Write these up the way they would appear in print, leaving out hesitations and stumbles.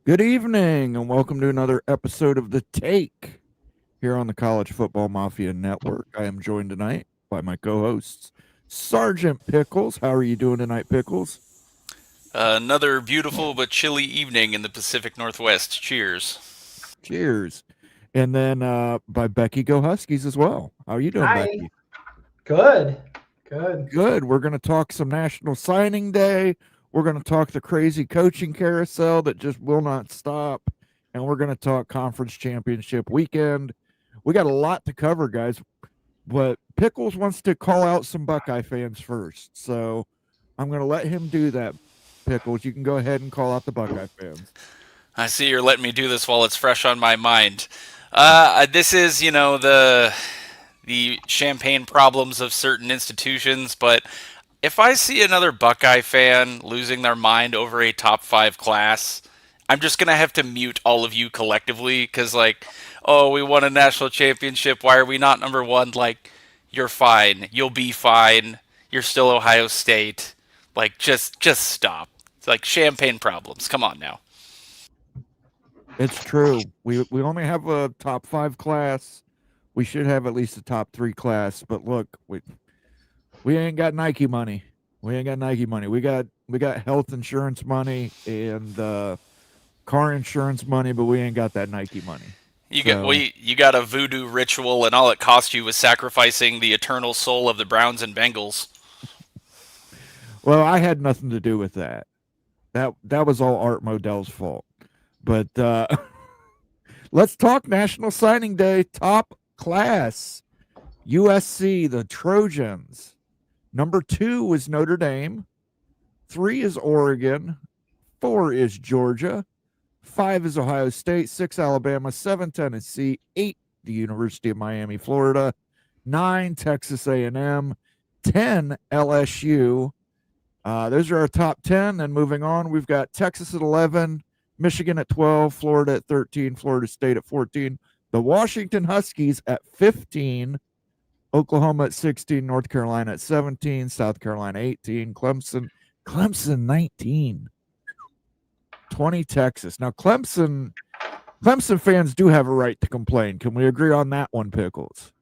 Good evening, and welcome to another episode of The Take here on the College Football Mafia Network. I am joined tonight by my co-hosts, Sergeant Pickles. How are you doing tonight, Pickles? Another beautiful but chilly evening in the Pacific Northwest. Cheers. Cheers. And then by Becky Go Huskies as well. How are you doing, Hi. Becky? Good. Good. Good. We're going to talk some National Signing Day. We're going to talk the crazy coaching carousel that just will not stop. And we're going to talk conference championship weekend. We got a lot to cover, guys. But Pickles wants to call out some Buckeye fans first. So I'm going to let him do that. Pickles, you can go ahead and call out the Buckeye fans. I see you're letting me do this while it's fresh on my mind. This is, the champagne problems of certain institutions, but if I see another Buckeye fan losing their mind over a top 5 class, I'm just going to have to mute all of you collectively because, oh, we won a national championship. Why are we not number one? You're fine. You'll be fine. You're still Ohio State. Just stop. It's like champagne problems. Come on now. It's true. We only have a top 5 class. We should have at least a top 3 class. But look, we ain't got Nike money. We ain't got Nike money. We got health insurance money and car insurance money, but we ain't got that Nike money. You got a voodoo ritual, and all it cost you was sacrificing the eternal soul of the Browns and Bengals. Well, I had nothing to do with that. That was all Art Modell's fault. But let's talk National Signing Day. Top class, USC, the Trojans. Number 2 is Notre Dame. 3 is Oregon. 4 is Georgia. 5 is Ohio State. 6 Alabama. 7 Tennessee. 8 the University of Miami, Florida. 9 Texas A&M. 10 LSU. Those are our top 10. Then moving on, we've got Texas at 11, Michigan at 12, Florida at 13, Florida State at 14, the Washington Huskies at 15, Oklahoma at 16, North Carolina at 17, South Carolina 18, Clemson 19, 20 Texas. Now Clemson fans do have a right to complain. Can we agree on that one, Pickles?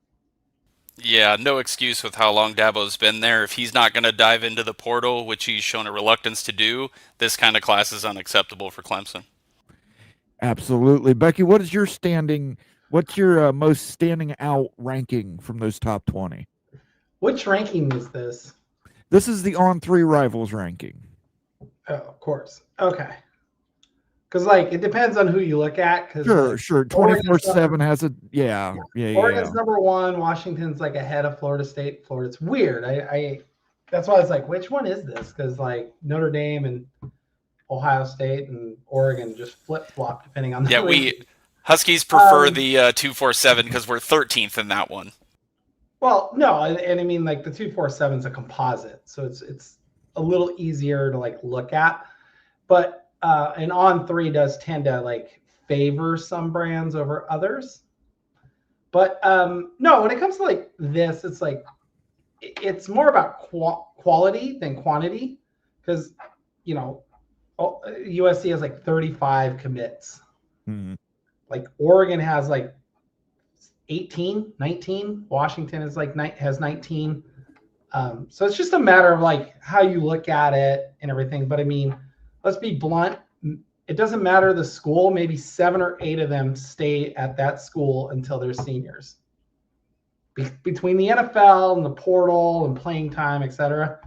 Yeah, no excuse with how long Dabo's been there. If he's not going to dive into the portal, which he's shown a reluctance to do, this kind of class is unacceptable for Clemson. Absolutely. Becky, what is your standing? What's your most standing out ranking from those top 20? Which ranking is this? This is the On 3 Rivals ranking. Oh, of course. Okay. Because, it depends on who you look at. Sure. 24/7 has a, yeah. Oregon's number 1. Washington's, ahead of Florida State. Florida's weird. That's why I was like, which one is this? Because, Notre Dame and Ohio State and Oregon just flip-flop depending on the we Huskies prefer the 247 because we're 13th in that one. Well, no, and I mean, the 247 is a composite, so it's a little easier to look at, but and On 3 does tend to favor some brands over others, but no, when it comes to this, it's more about quality than quantity, because USC has 35 commits. Mm-hmm. Oregon has 18, 19. Washington is has 19. So it's just a matter of how you look at it and everything. But I mean, let's be blunt. It doesn't matter the school. Maybe 7 or 8 of them stay at that school until they're seniors. Between the NFL and the portal and playing time, etc.,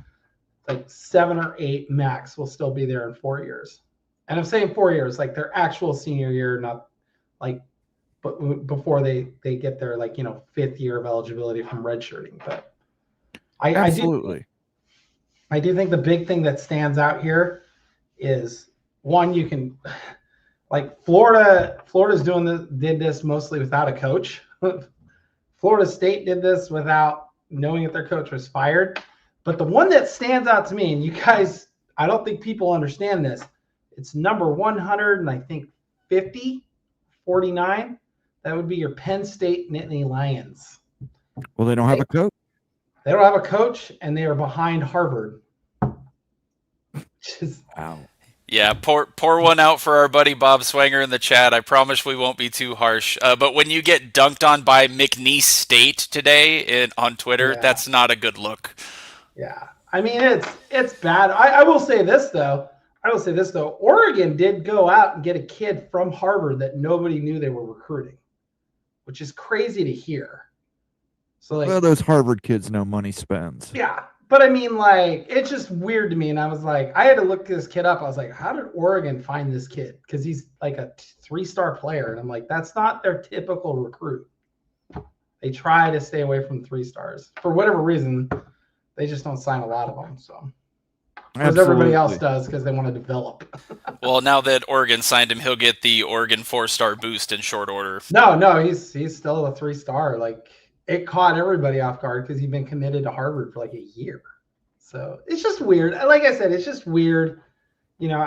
7 or 8 max will still be there in 4 years. And I'm saying 4 years, their actual senior year, not but before they get their 5th year of eligibility from redshirting. But absolutely, I do think the big thing that stands out here is, one, you can Florida's did this mostly without a coach. Florida State did this without knowing that their coach was fired. But the one that stands out to me, and you guys, I don't think people understand this, it's number 100 and I think 49. That would be your Penn State Nittany Lions. Well, they don't have a coach. They don't have a coach, and they are behind Harvard. Wow. Yeah, pour one out for our buddy Bob Swanger in the chat. I promise we won't be too harsh. But when you get dunked on by McNeese State today on Twitter, Yeah. that's not a good look. Yeah. I mean, it's bad. I will say this, though. Oregon did go out and get a kid from Harvard that nobody knew they were recruiting, which is crazy to hear. So, like, well, those Harvard kids know money spends. Yeah. But I mean, like, it's just weird to me. And I was like, I had to look this kid up. I was like, how did Oregon find this kid? Because he's like a 3-star player. And I'm like, that's not their typical recruit. They try to stay away from 3 stars. For whatever reason, they just don't sign a lot of them. So, as everybody else does, because they want to develop. Well, now that Oregon signed him, he'll get the Oregon 4-star boost in short order. No, he's still a 3-star. Like, it caught everybody off guard because he'd been committed to Harvard for like a year. So it's just weird. Like I said, it's just weird. You know,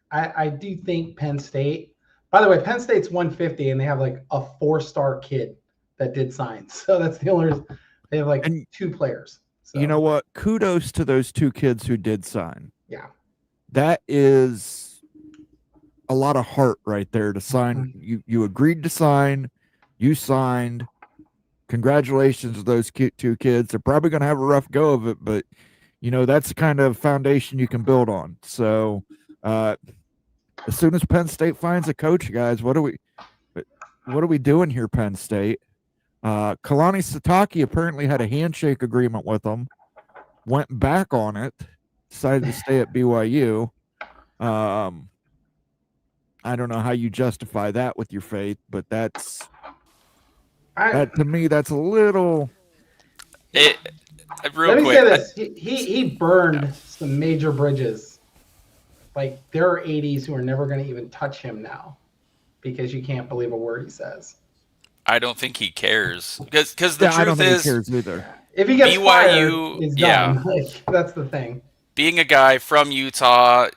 I do think Penn State, by the way, Penn State's 150 and they have like a 4-star kid that did sign. So that's the only reason. They have like 2 players. So. You know what? Kudos to those 2 kids who did sign. Yeah. That is a lot of heart right there to sign. Mm-hmm. You agreed to sign. You signed. Congratulations to those 2 kids. They're probably going to have a rough go of it, but you know that's the kind of foundation you can build on. So, as soon as Penn State finds a coach, guys, what are we doing here, Penn State? Kalani Sitake apparently had a handshake agreement with them, went back on it, decided to stay at BYU. I don't know how you justify that with your faith, but that to me, that's a little. Let me say this: he burned some major bridges. Like, there are 80s who are never going to even touch him now because you can't believe a word he says. I don't think he cares because the truth I don't think is, he cares either. If he gets BYU, fired, he's done. Like, that's the thing. Being a guy from Utah,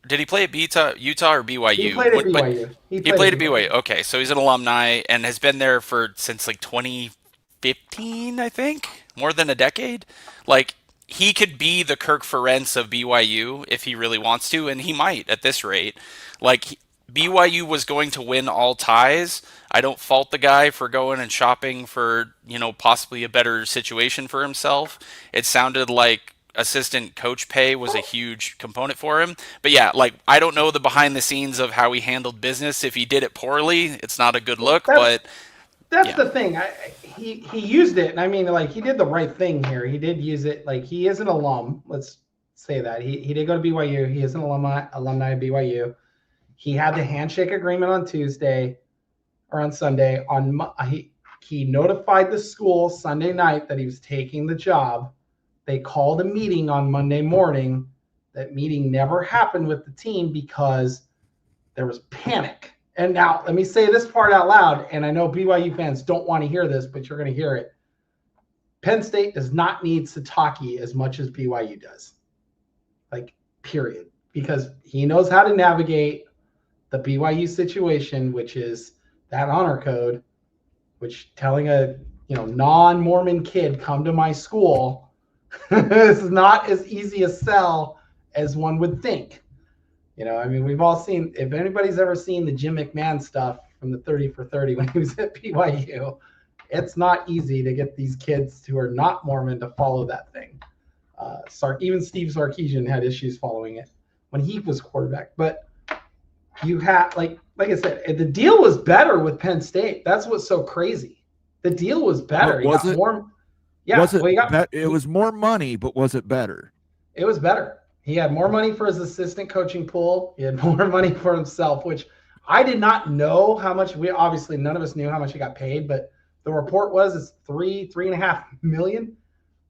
did he play at Utah or BYU? He played at BYU. He played at BYU. Okay, so he's an alumni and has been there since like 2015, I think, more than a decade. Like, he could be the Kirk Ferentz of BYU if he really wants to, and he might at this rate. Like, BYU was going to win all ties. I don't fault the guy for going and shopping for, possibly a better situation for himself. It sounded like assistant coach pay was a huge component for him. But yeah, like, I don't know the behind the scenes of how he handled business. If he did it poorly, it's not a good look. That's the thing. He used it. And I mean, like, he did the right thing here. He did use it. Like, he is an alum. Let's say that. He did go to BYU. He is an alumni of BYU. He had the handshake agreement on Tuesday or on Sunday. He notified the school Sunday night that he was taking the job. They called a meeting on Monday morning. That meeting never happened with the team because there was panic. And now let me say this part out loud, and I know BYU fans don't want to hear this, but you're going to hear it. Penn State does not need Sitake as much as BYU does. Like, period. Because he knows how to navigate the BYU situation, which is that honor code, which telling a non-Mormon kid come to my school is not as easy a sell as one would think. I mean, we've all seen, if anybody's ever seen the Jim McMahon stuff from the 30 for 30 when he was at BYU, it's not easy to get these kids who are not Mormon to follow that thing. Even Steve Sarkisian had issues following it when he was quarterback. But you have, like I said, the deal was better with Penn State. That's what's so crazy. The deal was better. Was it? Yeah. It was more money, but was it better? It was better. He had more money for his assistant coaching pool. He had more money for himself, which I did not know how much. Obviously none of us knew how much he got paid, but the report was it's $3.5 million.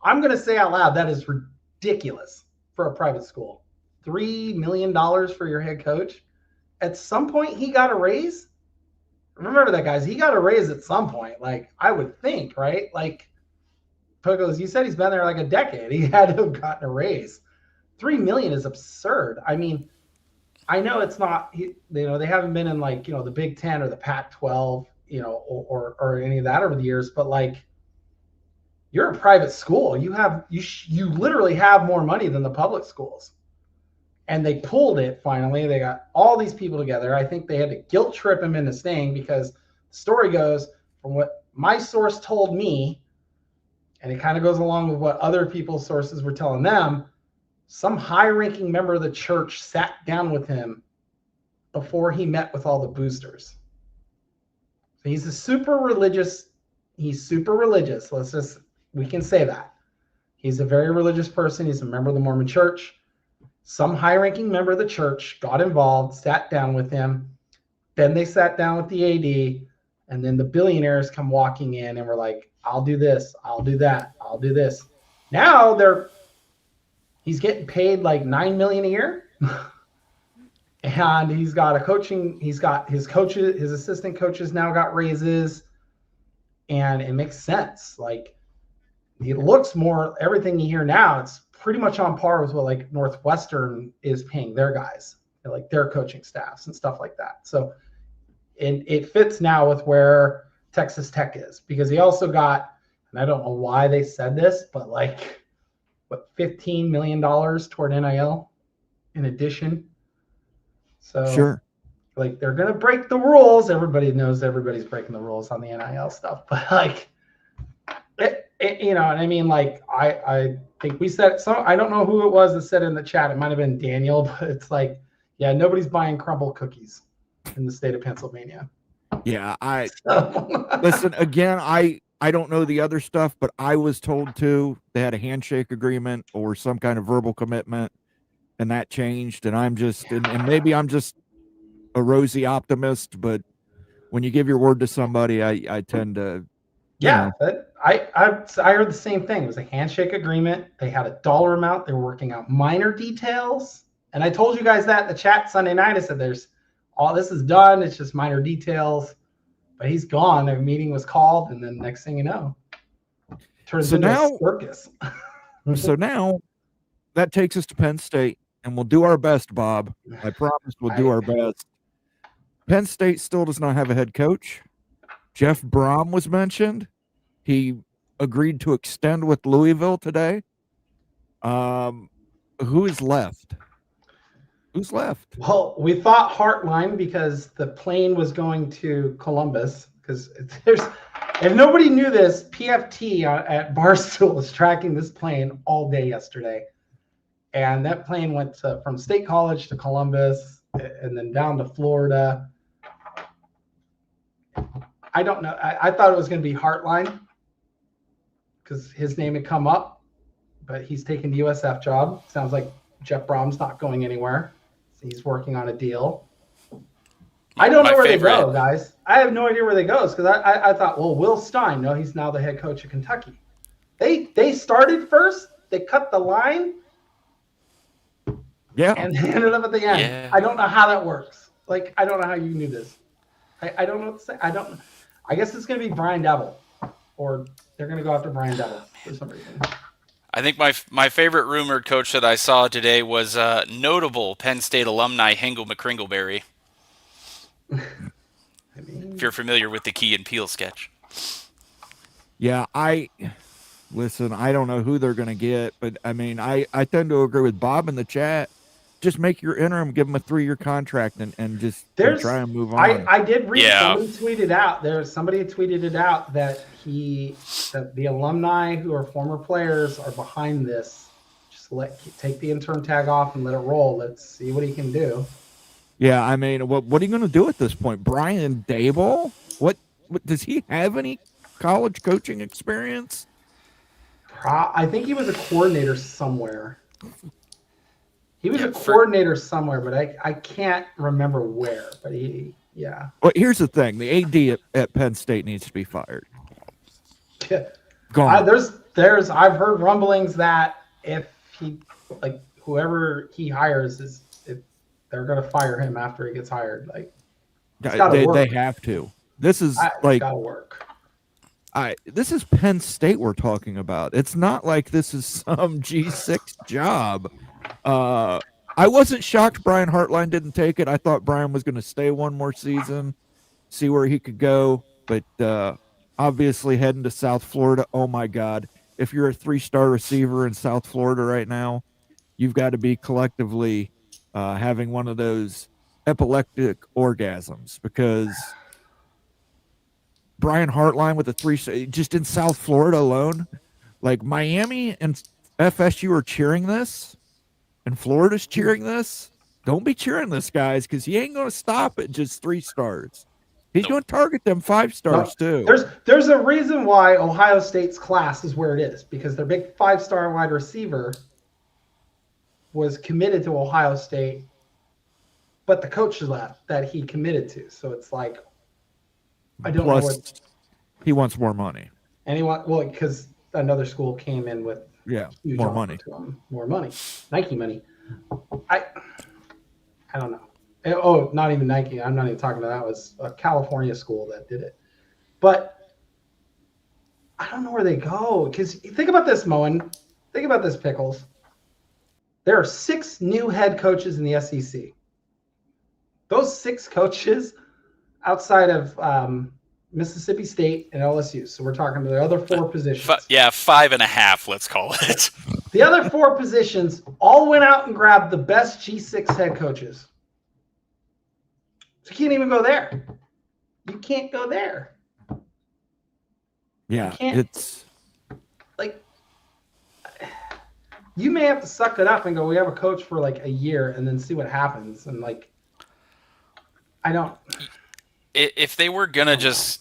I'm going to say out loud that is ridiculous for a private school. $3 million for your head coach. At some point, he got a raise. Remember that, guys. He got a raise at some point. Like, I would think, right? Like, Pogos, you said he's been there like a decade. He had to have gotten a raise. $3 million is absurd. I mean, I know it's not, they haven't been in like, the Big Ten or the Pac-12, or any of that over the years, but like, you're a private school. You literally have more money than the public schools. And they pulled it finally. They got all these people together. I think they had to guilt trip him into staying because the story goes, from what my source told me, and it kind of goes along with what other people's sources were telling them, some high-ranking member of the church sat down with him before he met with all the boosters. So he's super religious. We can say that. He's a very religious person. He's a member of the Mormon church. Some high-ranking member of the church got involved, sat down with him. Then they sat down with the AD, and then the billionaires come walking in and were like, I'll do this, I'll do that, I'll do this. Now he's getting paid like $9 million a year. And he's got his coaches, his assistant coaches now got raises, and it makes sense. Like, it looks more, everything you hear now, it's pretty much on par with what like Northwestern is paying their guys, like their coaching staffs and stuff like that. So it fits now with where Texas Tech is, because he also got, and I don't know why they said this, but like what, $15 million toward NIL in addition. So Sure. Like, they're gonna break the rules. Everybody knows everybody's breaking the rules on the NIL stuff, but like you know what I mean? Like, I think we said, so I don't know who it was that said in the chat, it might have been Daniel, but it's like, yeah, nobody's buying crumble cookies in the state of Pennsylvania. Yeah, listen, again, I don't know the other stuff, but I was told they had a handshake agreement or some kind of verbal commitment, and that changed. And I'm just, and maybe I'm just a rosy optimist, but when you give your word to somebody, I tend to, yeah, I heard the same thing. It was a handshake agreement. They had a dollar amount. They were working out minor details. And I told you guys that in the chat Sunday night. I said, all this is done. It's just minor details. But he's gone. A meeting was called, and then next thing you know, turns into a circus. So now that takes us to Penn State, and we'll do our best, Bob. I promise we'll do our best. Penn State still does not have a head coach. Jeff Brom was mentioned. He agreed to extend with Louisville today. Who is left? Who's left? Well, we thought Heartline because the plane was going to Columbus. Because if nobody knew this, PFT at Barstool was tracking this plane all day yesterday. And that plane went from State College to Columbus and then down to Florida. I don't know. I thought it was going to be Heartline because his name had come up, but he's taking the USF job. Sounds like Jeff Brom's not going anywhere. So he's working on a deal. I don't know where they go, guys. I have no idea where they go, because I thought, well, Will Stein. No, he's now the head coach of Kentucky. They started first. They cut the line. Yeah. And they ended up at the end. Yeah. I don't know how that works. Like, I don't know how you can do this. I don't know what to say. I don't know. I guess it's going to be Brian Dabble, or they're going to go after Brian Dabble for some reason. I think my favorite rumored coach that I saw today was notable Penn State alumni Hengel McCringleberry. If you're familiar with the Key and Peele sketch. Yeah, I don't know who they're going to get, but I mean, I tend to agree with Bob in the chat. Just make your interim, give him a 3-year contract, and just try and move on. I did read, somebody tweeted it out that the alumni who are former players are behind this. Just take the interim tag off and let it roll. Let's see what he can do. Yeah, I mean, what are you going to do at this point? Brian Daboll? What does he have any college coaching experience? I think he was a coordinator somewhere. He was a coordinator somewhere, but I can't remember where. But yeah. Well, here's the thing: the AD at Penn State needs to be fired. Gone. I've heard rumblings that if whoever he hires they're going to fire him after he gets hired. Like, they have to. This is gotta work. This is Penn State we're talking about. It's not like this is some G6 job. I wasn't shocked Brian Hartline didn't take it. I thought Brian was going to stay one more season, see where he could go. But obviously heading to South Florida, oh my God. If you're a 3-star receiver in South Florida right now, you've got to be collectively having one of those epileptic orgasms because Brian Hartline with a 3 just in South Florida alone, like Miami and FSU are cheering this, and Florida's cheering this. Don't be cheering this, guys, because he ain't going to stop at just 3 stars. He's Nope. going to target them 5 stars too. There's a reason why Ohio State's class is where it is, because their big 5-star wide receiver was committed to Ohio State, but the coach left that he committed to. So it's like, I don't know what he wants more money. Because another school came in with huge more offer money. to him, more money, Nike money. I don't know. Oh, not even Nike. I'm not even talking about that. It was a California school that did it. But I don't know where they go. Because think about this, Moen. Think about this, Pickles. There are 6 new head coaches in the SEC. Those 6 coaches outside of Mississippi State and LSU. So we're talking to the other 4 positions. 5.5, let's call it. The other 4 positions all went out and grabbed the best G6 head coaches. So you can't even go there. You can't go there. Yeah, it's like you may have to suck it up and go, we have a coach for like a year and then see what happens. And like, I don't. If they were just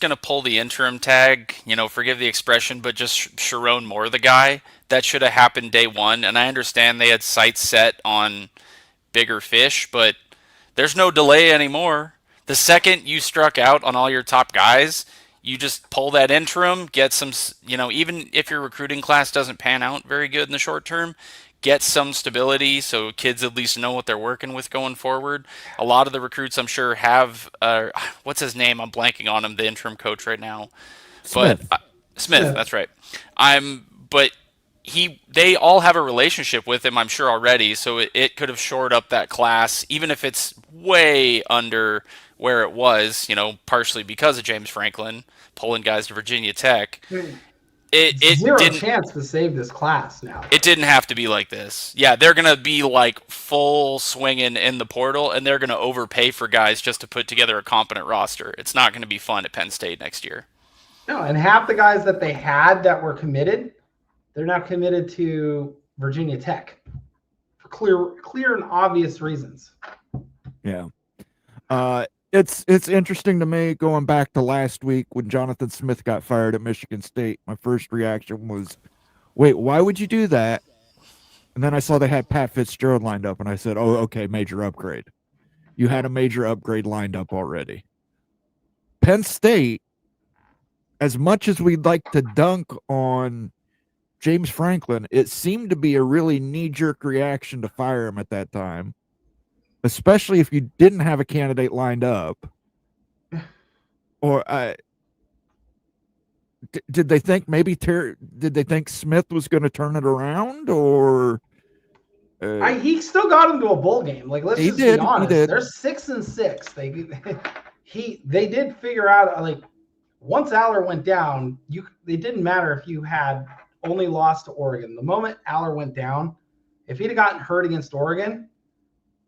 gonna pull the interim tag, forgive the expression, but just Sharon Moore the guy, that should have happened day one. And I understand they had sights set on bigger fish, but there's no delay anymore. The second you struck out on all your top guys, you just pull that interim, get some, even if your recruiting class doesn't pan out very good in the short term, get some stability so kids at least know what they're working with going forward. A lot of the recruits, I'm sure, have, what's his name? I'm blanking on him, the interim coach right now. Smith. But Smith, that's right. But they all have a relationship with him, I'm sure, already, so it could have shored up that class, even if it's way under where it was, partially because of James Franklin pulling guys to Virginia Tech. It Zero didn't, chance to save this class now. It didn't have to be like this. Yeah, they're going to be like full swinging in the portal, and they're going to overpay for guys just to put together a competent roster. It's not going to be fun at Penn State next year. No, and half the guys that they had that were committed, they're now committed to Virginia Tech for clear and obvious reasons. Yeah. It's interesting to me going back to last week when Jonathan Smith got fired at Michigan State. My first reaction was, wait, why would you do that? And then I saw they had Pat Fitzgerald lined up, and I said, oh, okay, major upgrade. You had a major upgrade lined up already. Penn State, as much as we'd like to dunk on James Franklin, it seemed to be a really knee-jerk reaction to fire him at that time. Especially if you didn't have a candidate lined up, or did they think did they think Smith was going to turn it around, or he still got him to a bowl game? Like, let's just be honest. They're 6-6. They did figure out, like, once Aller went down, it didn't matter if you had only lost to Oregon. The moment Aller went down, if he'd have gotten hurt against Oregon,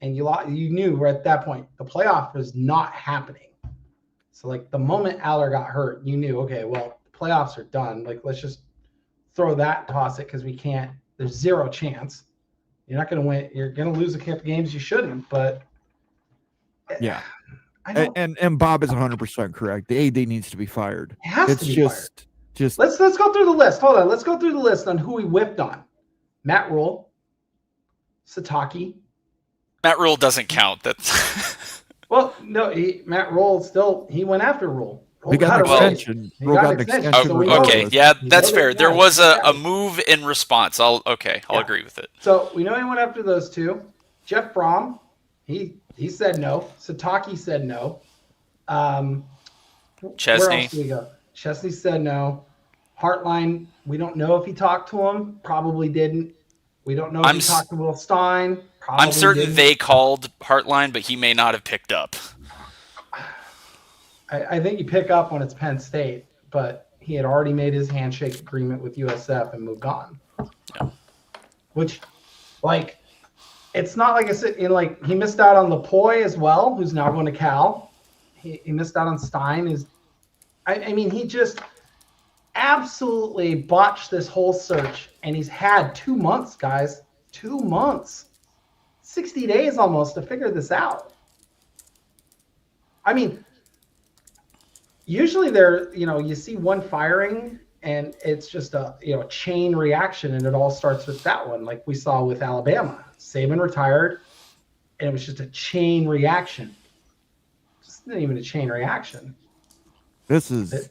and you knew at that point the playoff was not happening. So like the moment Aller got hurt, you knew, okay, well, the playoffs are done. Like, let's just throw that and toss it because we can't. There's zero chance. You're not going to win. You're going to lose a couple games you shouldn't. But yeah, and Bob is 100% correct. The AD needs to be fired. It has to be fired. Just let's go through the list. Hold on, let's go through the list on who we whipped on. Matt Rule, Sataki. Matt Rule doesn't count. That's well, no. Matt Rule he went after Rule. He got an extension. Rule got an extension. Okay, yeah, that's fair. There was a move in response. I'll agree with it. So we know he went after those 2. Jeff Brom, he said no. Sataki said no. Chesney. Where else do we go? Chesney said no. Hartline, we don't know if he talked to him. Probably didn't. We don't know if he talked to Will Stein. Probably I'm certain didn't. they called Hartline, but he may not have picked up. I think you pick up when it's Penn State, but he had already made his handshake agreement with USF and moved on. Yeah. Which, like, it's not like I said, like he missed out on Lepoy as well, who's now going to Cal. He missed out on Stein. I mean, he just absolutely botched this whole search, and he's had 2 months, guys. 2 months, 60 days almost to figure this out. I mean, usually you see one firing and it's just a chain reaction, and it all starts with that one, like we saw with Alabama. Saban retired, and it was just a chain reaction. Just not even a chain reaction. This is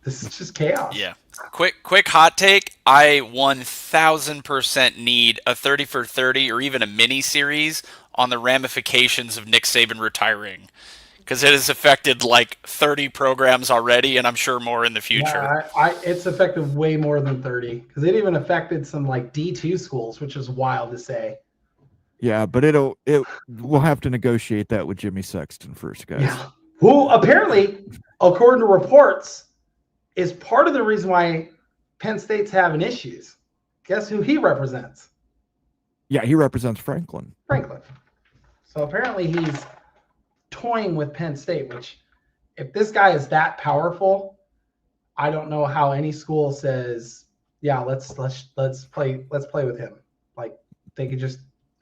just chaos. Yeah. Quick hot take. I 1000% need a 30 for 30 or even a mini series on the ramifications of Nick Saban retiring, because it has affected like 30 programs already, and I'm sure more in the future. Yeah, it's affected way more than 30, because it even affected some like D2 schools, which is wild to say. Yeah, but we'll have to negotiate that with Jimmy Sexton first, guys. Yeah. Who apparently, according to reports, is part of the reason why Penn State's having issues. Guess who he represents? Yeah, he represents Franklin. So apparently he's toying with Penn State, which, if this guy is that powerful, I don't know how any school says, yeah, let's play with him. Like, they could just,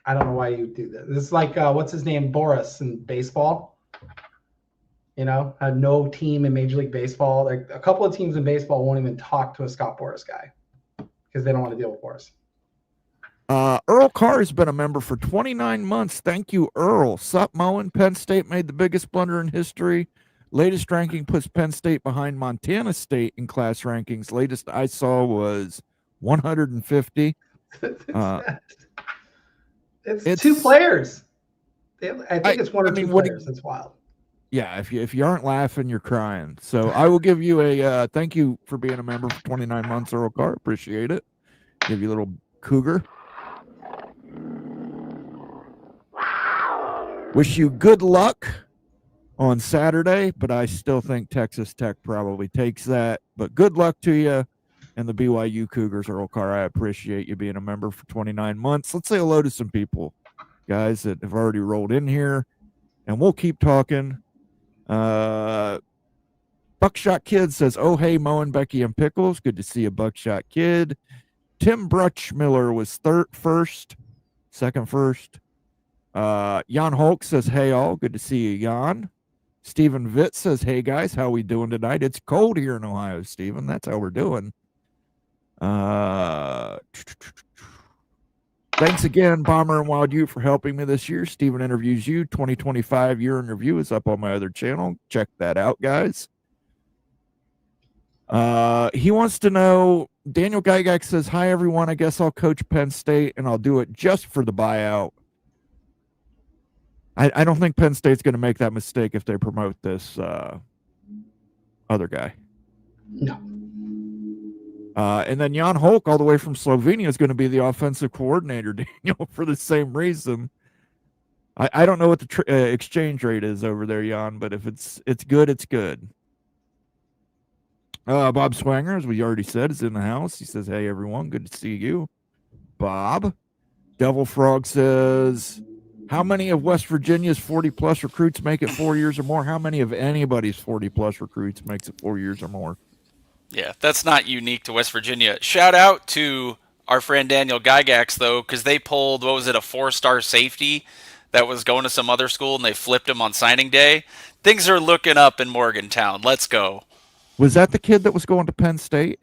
I don't know why you do this. This is like what's his name, Boris, in baseball. Had no team in Major League Baseball. Like, a couple of teams in baseball won't even talk to a Scott Boras guy because they don't want to deal with Boras. Earl Carr has been a member for 29 months. Thank you, Earl. Sup, Moen? Penn State made the biggest blunder in history. Latest ranking puts Penn State behind Montana State in class rankings. Latest I saw was 150. It's 2 players. I think it's 1 or 2 players. It's wild. Yeah, if you aren't laughing, you're crying. So I will give you a thank you for being a member for 29 months, Earl Carr. Appreciate it. Give you a little cougar. Wish you good luck on Saturday, but I still think Texas Tech probably takes that. But good luck to you and the BYU Cougars, Earl Carr. I appreciate you being a member for 29 months. Let's say hello to some people, guys, that have already rolled in here, and we'll keep talking. Buckshot Kid says, oh, hey, Moen, Becky, and Pickles. Good to see you, Buckshot Kid. Tim Brutchmiller was second first. Jan Hulk says, hey, all. Good to see you, Jan. Stephen Vitt says, hey, guys, how we doing tonight? It's cold here in Ohio, Stephen. That's how we're doing. Thanks again, Bomber and Wild U, for helping me this year. Stephen Interviews You 2025 year in review is up on my other channel. Check that out, guys. He wants to know, Daniel Gygax says, hi, everyone. I guess I'll coach Penn State, and I'll do it just for the buyout. I don't think Penn State's going to make that mistake if they promote this other guy. No. And then Jan Hulk, all the way from Slovenia, is going to be the offensive coordinator, Daniel, for the same reason. I don't know what the exchange rate is over there, Jan, but if it's good, it's good. Bob Swanger, as we already said, is in the house. He says, hey, everyone, good to see you. Bob. Devil Frog says, how many of West Virginia's 40-plus recruits make it 4 years or more? How many of anybody's 40-plus recruits makes it 4 years or more? Yeah, that's not unique to West Virginia. Shout out to our friend Daniel Gygax, though, because they pulled, a 4-star safety that was going to some other school, and they flipped him on signing day. Things are looking up in Morgantown. Let's go. Was that the kid that was going to Penn State?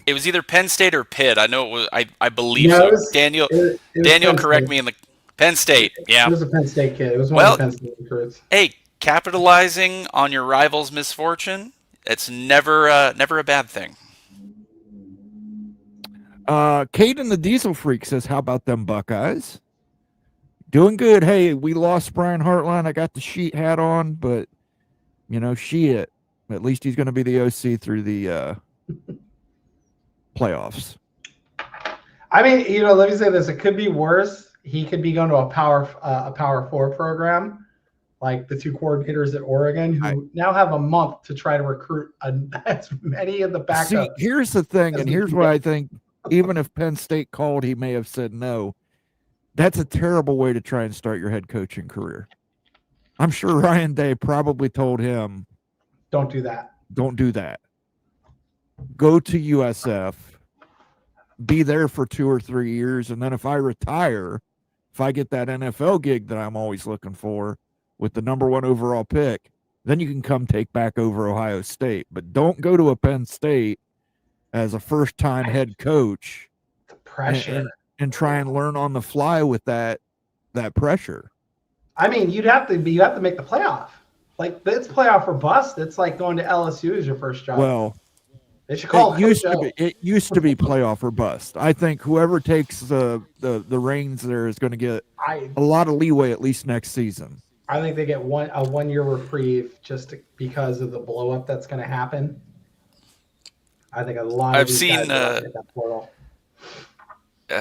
It was either Penn State or Pitt. I know it was. I believe No, so. it was, Daniel, it was Daniel, Penn correct State. me in the Penn State. Yeah, It was a Penn State kid. It was one of the Penn State recruits. Hey, capitalizing on your rival's misfortune, it's never a bad thing. Caden the Diesel Freak says, how about them Buckeyes? Doing good. Hey, we lost Brian Hartline. I got the sheet hat on, but, shit. At least he's going to be the OC through the playoffs. I mean, let me say this. It could be worse. He could be going to a Power 4 program, like the 2 coordinators at Oregon, who now have a month to try to recruit as many of the backups. See, here's the thing, and here's why I think even if Penn State called, he may have said no. That's a terrible way to try and start your head coaching career. I'm sure Ryan Day probably told him, Don't do that. don't do that. Go to USF, be there for 2 or 3 years, and then if I retire, if I get that NFL gig that I'm always looking for with the number 1 overall pick, then you can come take back over Ohio State. But don't go to a Penn State as a first-time head coach The pressure. and try and learn on the fly with that pressure. I mean, you have to make the playoff. Like, it's playoff or bust. It's like going to LSU as your first job. Well, they should call it used to be playoff or bust. I think whoever takes the reins there is going to get a lot of leeway at least next season. I think they get a 1 year reprieve because of the blow up that's going to happen. I think a lot. I've seen.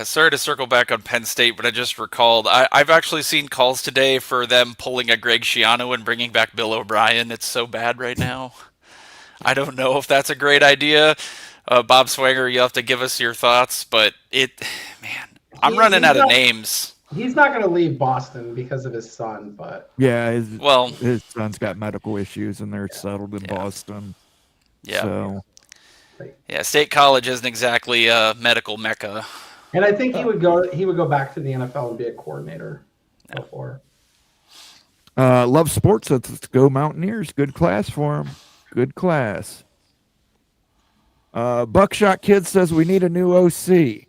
Sorry to circle back on Penn State, but I just recalled I've actually seen calls today for them pulling a Greg Schiano and bringing back Bill O'Brien. It's so bad right now. I don't know if that's a great idea. Bob Swanger, you'll have to give us your thoughts, but I'm running out of names. He's not going to leave Boston because of his son, but yeah, his son's got medical issues and they're settled in Boston. Yeah. So. Yeah, State College isn't exactly a medical mecca. And I think he would go back to the NFL and be a coordinator before. Love sports. Let's go Mountaineers. Good class for him. Good class. Buckshot Kid says we need a new OC.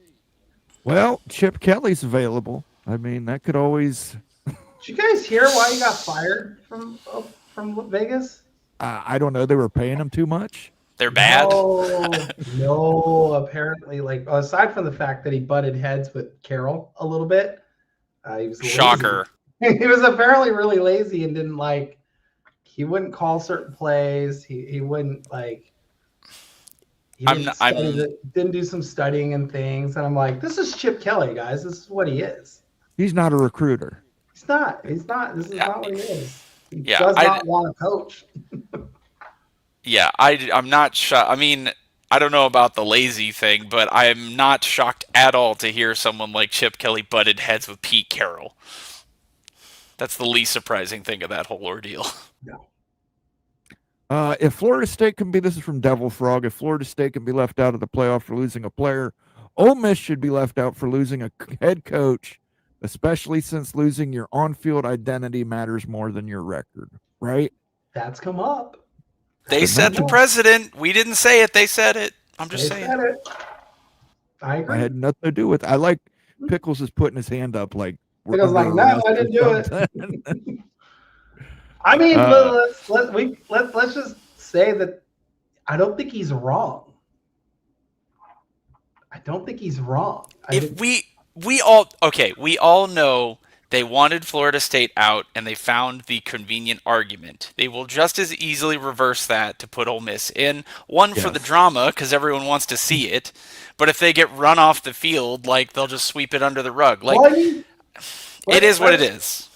Well, Chip Kelly's available. I mean, that could always. Did you guys hear why he got fired from Vegas? I don't know. They were paying him too much. They're bad. No, apparently, like aside from the fact that he butted heads with Carroll a little bit, he was shocker. He was apparently really lazy and didn't like. He wouldn't call certain plays. He wouldn't like. He didn't do some studying and things, and I'm like, this is Chip Kelly, guys. This is what he is. He's not a recruiter. He's not. This is not what he is. He does not want to coach. Yeah, I'm not shocked. I mean, I don't know about the lazy thing, but I'm not shocked at all to hear someone like Chip Kelly butted heads with Pete Carroll. That's the least surprising thing of that whole ordeal. No. If Florida State can be, this is from Devil Frog, if Florida State can be left out of the playoff for losing a player, Ole Miss should be left out for losing a head coach, especially since losing your on-field identity matters more than your record, right? That's come up. They said the president. We didn't say it. They said it. I'm just saying. Said it. I agree. I had nothing to do with it. I like Pickles is putting his hand up like. Pickles like, no, I didn't do it. I mean, let's just say that I don't think he's wrong. We all know they wanted Florida State out and they found the convenient argument. They will just as easily reverse that to put Ole Miss in. For the drama because everyone wants to see it, but if they get run off the field, like they'll just sweep it under the rug. Like it is what it is.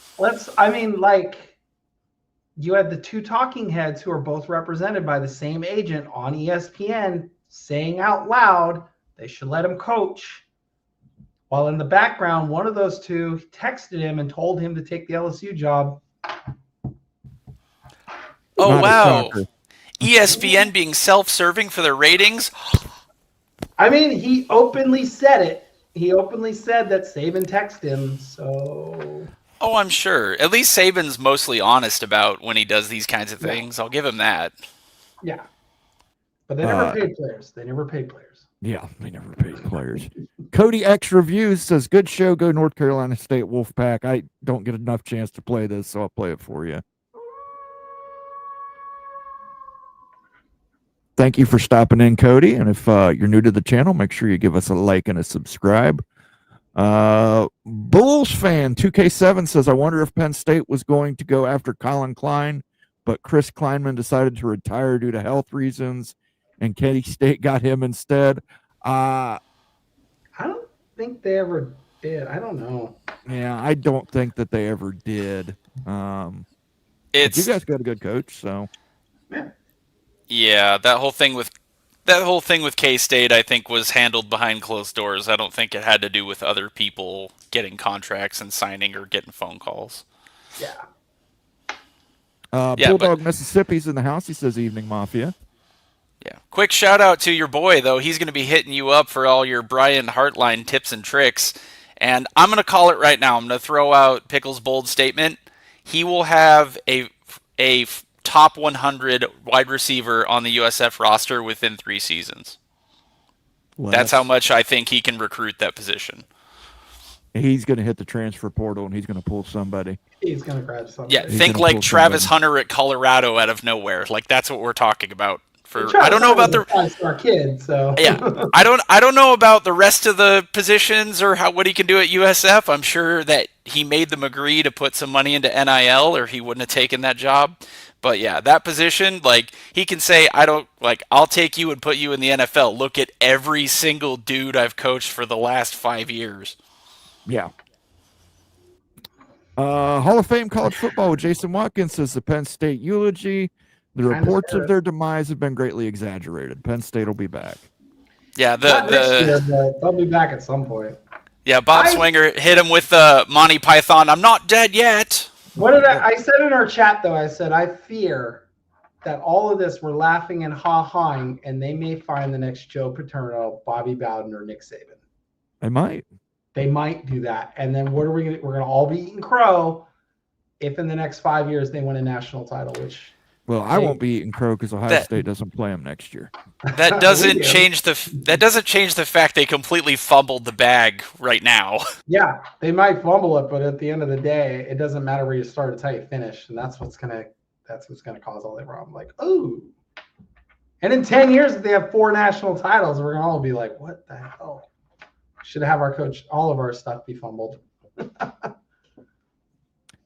You had the two talking heads who are both represented by the same agent on ESPN saying out loud they should let him coach. While in the background, one of those two texted him and told him to take the LSU job. Oh, wow. ESPN being self-serving for their ratings? I mean, he openly said it. He openly said that Saban texted him, so... Oh, I'm sure. At least Saban's mostly honest about when he does these kinds of things. I'll give him that. Yeah. But they never paid players. Yeah, they never paid players. Cody X Reviews says, good show, go North Carolina State Wolfpack. I don't get enough chance to play this, so I'll play it for you. Thank you for stopping in, Cody. And if you're new to the channel, make sure you give us a like and a subscribe. Bulls fan 2K7 says, I wonder if Penn State was going to go after Colin Klein, but Chris Kleinman decided to retire due to health reasons, and Katy State got him instead. I don't think they ever did. I don't know. Yeah, I don't think that they ever did. You guys got a good coach, so. Yeah, that whole thing with that whole thing with K-State, I think, was handled behind closed doors. I don't think it had to do with other people getting contracts and signing or getting phone calls. Yeah. Bulldog Mississippi's in the house. He says, "Evening Mafia." Yeah. Quick shout out to your boy, though. He's going to be hitting you up for all your Brian Hartline tips and tricks. And I'm going to call it right now. I'm going to throw out Pickle's bold statement. He will have a top 100 wide receiver on the USF roster within 3 seasons. That's how much I think he can recruit that position. He's going to hit the transfer portal and he's going to pull somebody. He's going to grab somebody. Yeah, think like Travis Hunter at Colorado out of nowhere. Like, that's what we're talking about. I don't know about the our kid, so yeah. I don't know about the rest of the positions or what he can do at USF. I'm sure that he made them agree to put some money into NIL, or he wouldn't have taken that job. But yeah, that position, like, he can say, I'll take you and put you in the NFL. Look at every single dude I've coached for the last 5 years. Yeah. Hall of Fame college football with Jason Watkins says the Penn State eulogy. The reports of their demise have been greatly exaggerated. Penn State will be back. Yeah, they'll be back at some point. Yeah, Bob Swinger hit him with the Monty Python. I'm not dead yet. What did I said in our chat though? I said I fear that all of this we're laughing and ha-haing, and they may find the next Joe Paterno, Bobby Bowden, or Nick Saban. They might do that, and then what are we gonna? We're gonna all be eating crow if in the next 5 years they win a national title, which. Well, I won't be eating crow because Ohio State doesn't play them next year. That doesn't change the fact they completely fumbled the bag right now. Yeah, they might fumble it, but at the end of the day, it doesn't matter where you start; it's how you finish, and that's what's gonna cause all the problem. Like, ooh, and in 10 years, if they have 4 national titles, we're gonna all be like, what the hell? Should have our coach, all of our stuff be fumbled.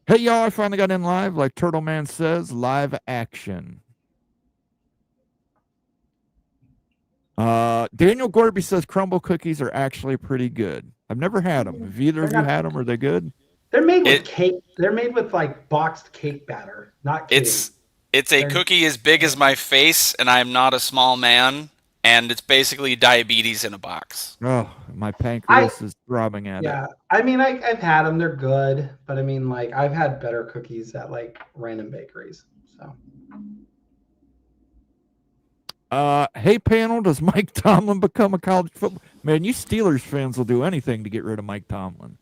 Hey, y'all, I finally got in live, like Turtle Man says, live action. Daniel Gorby says crumble cookies are actually pretty good. I've never had them. Have either of you had them? Are they good? They're made with cake. They're made with, like, boxed cake batter, not cake. It's a cookie as big as my face, and I'm not a small man, and it's basically diabetes in a box. Oh, my pancreas is throbbing at it. Yeah, I mean, I've had them. They're good, but I mean, like, I've had better cookies at, like, random bakeries. So. Hey, panel, does Mike Tomlin become a college football? Man, you Steelers fans will do anything to get rid of Mike Tomlin.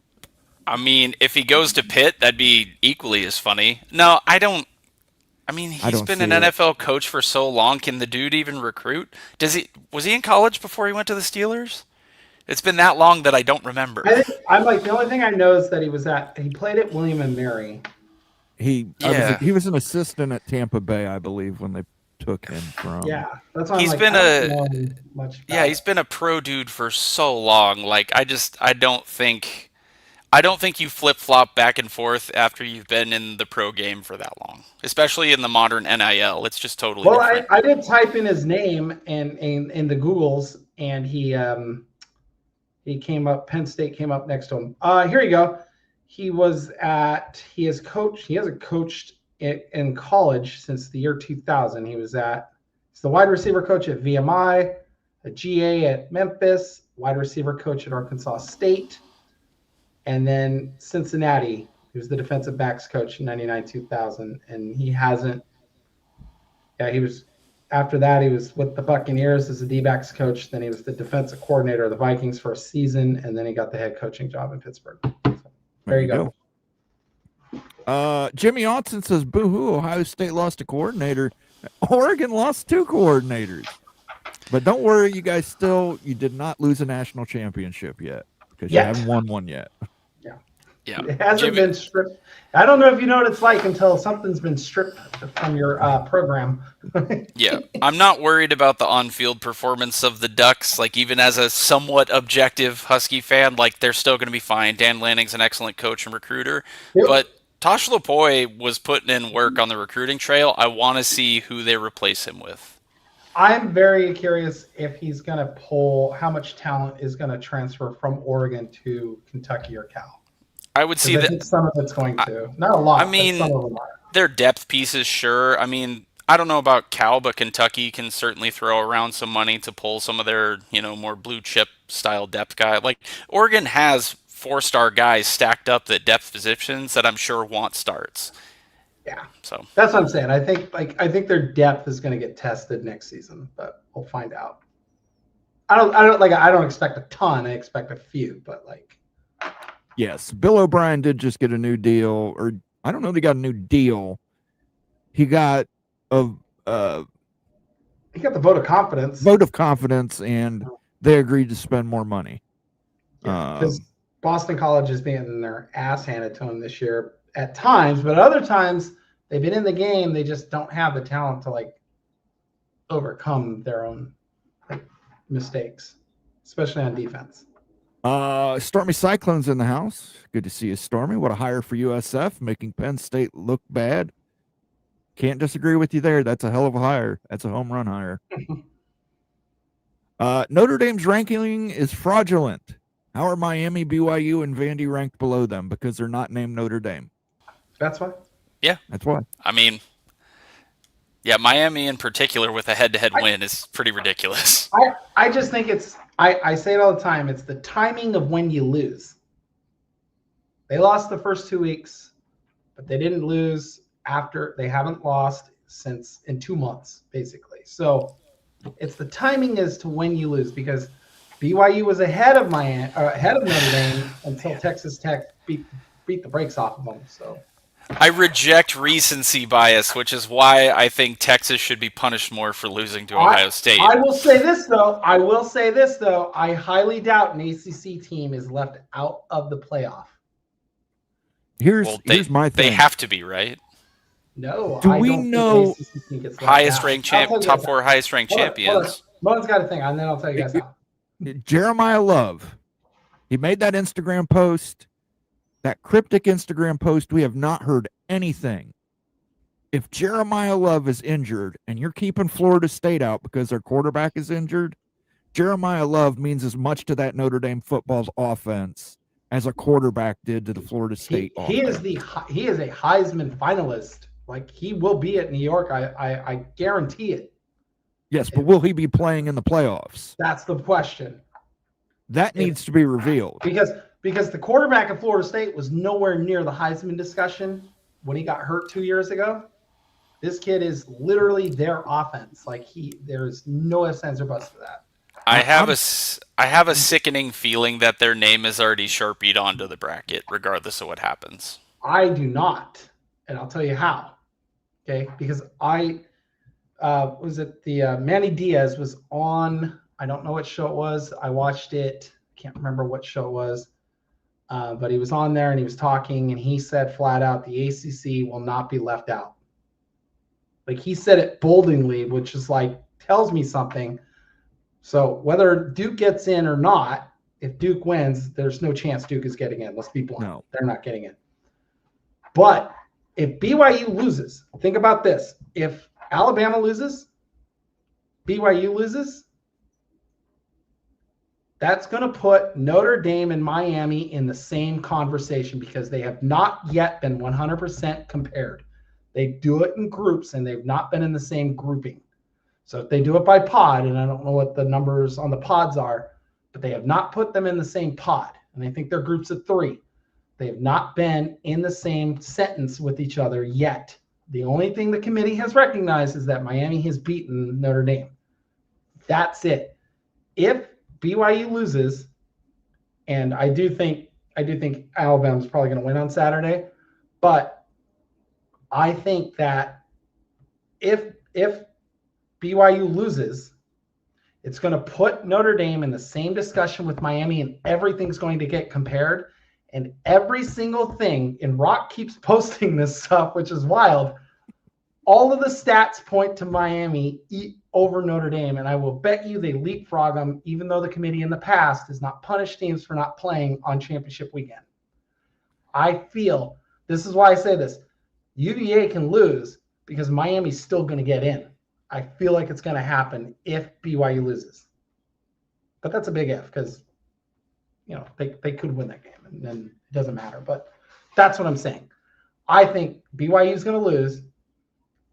I mean, if he goes to Pitt, that'd be equally as funny. No, I don't. I mean, he's been an NFL coach for so long. Can the dude even recruit? Was he in college before he went to the Steelers? It's been that long that I don't remember. I'm like, the only thing I know is that he played at William and Mary. He was an assistant at Tampa Bay, I believe, when they took him from. Yeah, that's why he's been a pro dude for so long. Like, I don't think you flip-flop back and forth after you've been in the pro game for that long, especially in the modern NIL. It's just totally different. I did type in his name in the Googles, and he came up. Penn State came up next to him. Here you go. He hasn't coached in college since the year 2000. He's the wide receiver coach at VMI, a GA at Memphis, wide receiver coach at Arkansas State. And then Cincinnati, he was the defensive backs coach in 99-2000. And after that, he was with the Buccaneers as a D-backs coach. Then he was the defensive coordinator of the Vikings for a season. And then he got the head coaching job in Pittsburgh. So, there you go. Jimmy Austin says, boo-hoo, Ohio State lost a coordinator. Oregon lost 2 coordinators. But don't worry, you guys you did not lose a national championship yet. Because you haven't won one yet. Yeah. It hasn't been stripped. I don't know if you know what it's like until something's been stripped from your program. Yeah. I'm not worried about the on-field performance of the Ducks. Like, even as a somewhat objective Husky fan, like, they're still going to be fine. Dan Lanning's an excellent coach and recruiter. Yep. But Tosh Lupoi was putting in work on the recruiting trail. I want to see who they replace him with. I'm very curious if he's going to pull how much talent is going to transfer from Oregon to Kentucky or Cal. I would see that some of it's going to. Not a lot. I mean, but some of them are. They're depth pieces, sure. I mean, I don't know about Cal, but Kentucky can certainly throw around some money to pull some of their, more blue chip style depth guy. Like Oregon has 4-star guys stacked up at depth positions that I'm sure want starts. Yeah. So that's what I'm saying. I think their depth is going to get tested next season, but we'll find out. I don't expect a ton. I expect a few, but Yes, Bill O'Brien did just get a new deal, or I don't know if he got a new deal. He got a he got the vote of confidence. And they agreed to spend more money. Because Boston College is being their ass handed to them this year at times, but other times they've been in the game. They just don't have the talent to overcome their own mistakes, especially on defense. Stormy Cyclones in the house. Good to see you, Stormy. What a hire for USF, making Penn State look bad. Can't disagree with you there. That's a hell of a hire. That's a home run hire. Notre Dame's ranking is fraudulent. How are Miami, BYU, and Vandy ranked below them? Because they're not named Notre Dame. That's why? Yeah. That's why. I mean, yeah, Miami in particular with a head-to-head win is pretty ridiculous. I just think I say it all the time. It's the timing of when you lose. They lost the first 2 weeks, but they didn't lose after. They haven't lost since in 2 months, basically. So it's the timing as to when you lose, because BYU was ahead of Notre Dame until Texas Tech beat the brakes off of them. So I reject recency bias, which is why I think Texas should be punished more for losing to Ohio State. I will say this though. I highly doubt an ACC team is left out of the playoff. Here's my thing. They have to be, right? No. Do we know highest ranked top 4 highest ranked champions? Moan's got a thing, and then I'll tell you guys how. Jeremiah Love, he made that Instagram post, that cryptic Instagram post. We have not heard anything. If Jeremiah Love is injured and you're keeping Florida State out because their quarterback is injured, Jeremiah Love means as much to that Notre Dame football's offense as a quarterback did to the Florida State offense. He is a Heisman finalist. He will be at New York. I guarantee it. Yes, but will he be playing in the playoffs? That's the question. That needs to be revealed. Because the quarterback of Florida State was nowhere near the Heisman discussion when he got hurt 2 years ago. This kid is literally their offense. There's no ifs, ands, or buts to that. I have a sickening feeling that their name is already Sharpied onto the bracket, regardless of what happens. I do not, and I'll tell you how. Okay, because Manny Diaz was on. I don't know what show it was. I watched it. Can't remember what show it was. But he was on there and he was talking, and he said flat out the ACC will not be left out. He said it boldly, which is tells me something. So whether Duke gets in or not, if Duke wins, there's no chance Duke is getting in. Let's be blunt. No. They're not getting in. But if BYU loses, think about this. If Alabama loses, BYU loses, that's going to put Notre Dame and Miami in the same conversation, because they have not yet been 100% compared. They do it in groups, and they've not been in the same grouping. So if they do it by pod, and I don't know what the numbers on the pods are, but they have not put them in the same pod, and I think they're groups of 3. They have not been in the same sentence with each other yet. The only thing the committee has recognized is that Miami has beaten Notre Dame. That's it. If BYU loses, and I do think Alabama's probably going to win on Saturday, but I think that if BYU loses, it's going to put Notre Dame in the same discussion with Miami, and everything's going to get compared. And every single thing, and Rock keeps posting this stuff, which is wild. All of the stats point to Miami over Notre Dame, and I will bet you they leapfrog them, even though the committee in the past has not punished teams for not playing on championship weekend. I feel, this is why I say this, UVA can lose because Miami's still going to get in. I feel like it's going to happen if BYU loses. But that's a big if, because they could win that game, and then it doesn't matter. But that's what I'm saying. I think BYU is going to lose.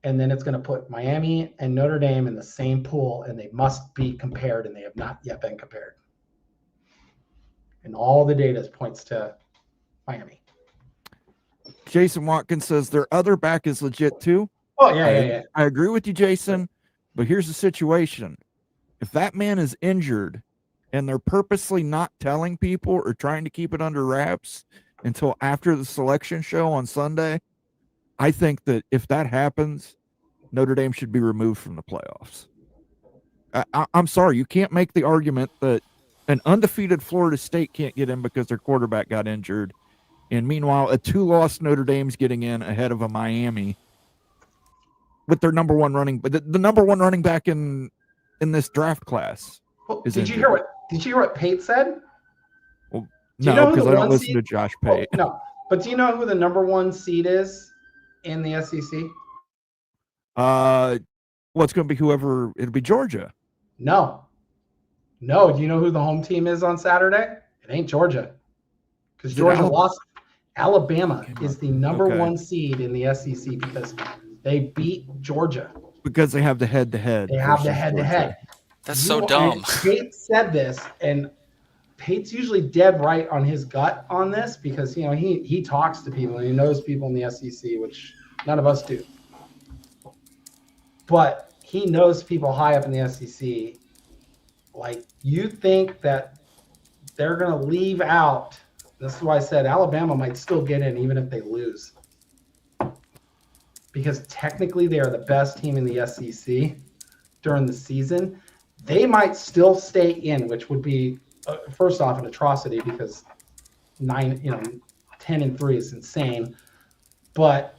and then it's going to put Miami and Notre Dame in the same pool, and they must be compared, and they have not yet been compared. And all the data points to Miami. Jason Watkins says their other back is legit too. Oh, yeah. I agree with you, Jason, but here's the situation. If that man is injured and they're purposely not telling people or trying to keep it under wraps until after the selection show on Sunday, I think that if that happens, Notre Dame should be removed from the playoffs. I'm sorry, you can't make the argument that an undefeated Florida State can't get in because their quarterback got injured, and meanwhile, a 2-loss Notre Dame's getting in ahead of a Miami with their number one running, but the number one running back in this draft class. Well, is did you injured. hear what Pate said? Well, Do you no, know who because the I don't one listen seed- to Josh Pate. No, but do you know who the number one seed is in the SEC? Well, it's going to be whoever. It'll be Georgia. No. Do you know who the home team is on Saturday? It ain't Georgia, because Georgia lost. Alabama is the number one seed in the SEC because they beat Georgia. Because they have the head-to-head. They have the head-to-head. That's so dumb. Pate said this, and Pate's usually dead right on his gut on this because he talks to people and he knows people in the SEC, which none of us do. But he knows people high up in the SEC. Like, you think that they're going to leave out? This is why I said Alabama might still get in even if they lose, because technically they are the best team in the SEC during the season. They might still stay in, which would be first off an atrocity because 10-3 is insane, but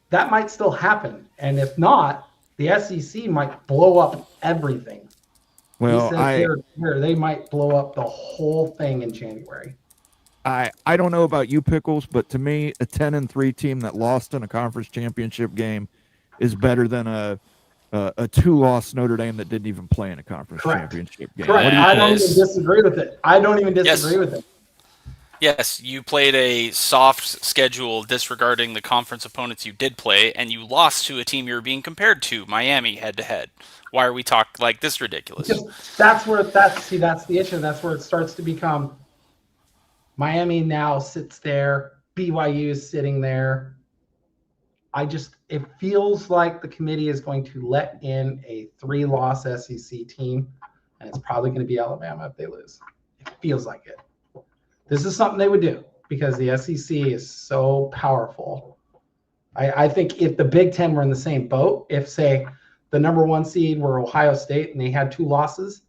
that might still happen. And if not, the SEC might blow up everything. Well, they might blow up the whole thing in January. I don't know about you, Pickles, but to me, a 10-3 team that lost in a conference championship game is better than a 2-loss Notre Dame that didn't even play in a conference championship game. Correct. I don't even disagree with it. With it. Yes, you played a soft schedule disregarding the conference opponents you did play, and you lost to a team you're being compared to, Miami, head-to-head. Why are we talking like this ridiculous? That's the issue. That's where it starts to become Miami now sits there, BYU is sitting there. It feels like the committee is going to let in a 3-loss SEC team, and it's probably going to be Alabama if they lose. It feels like it. This is something they would do because the SEC is so powerful. I think if the Big Ten were in the same boat, if, say, the number one seed were Ohio State and they had 2 losses,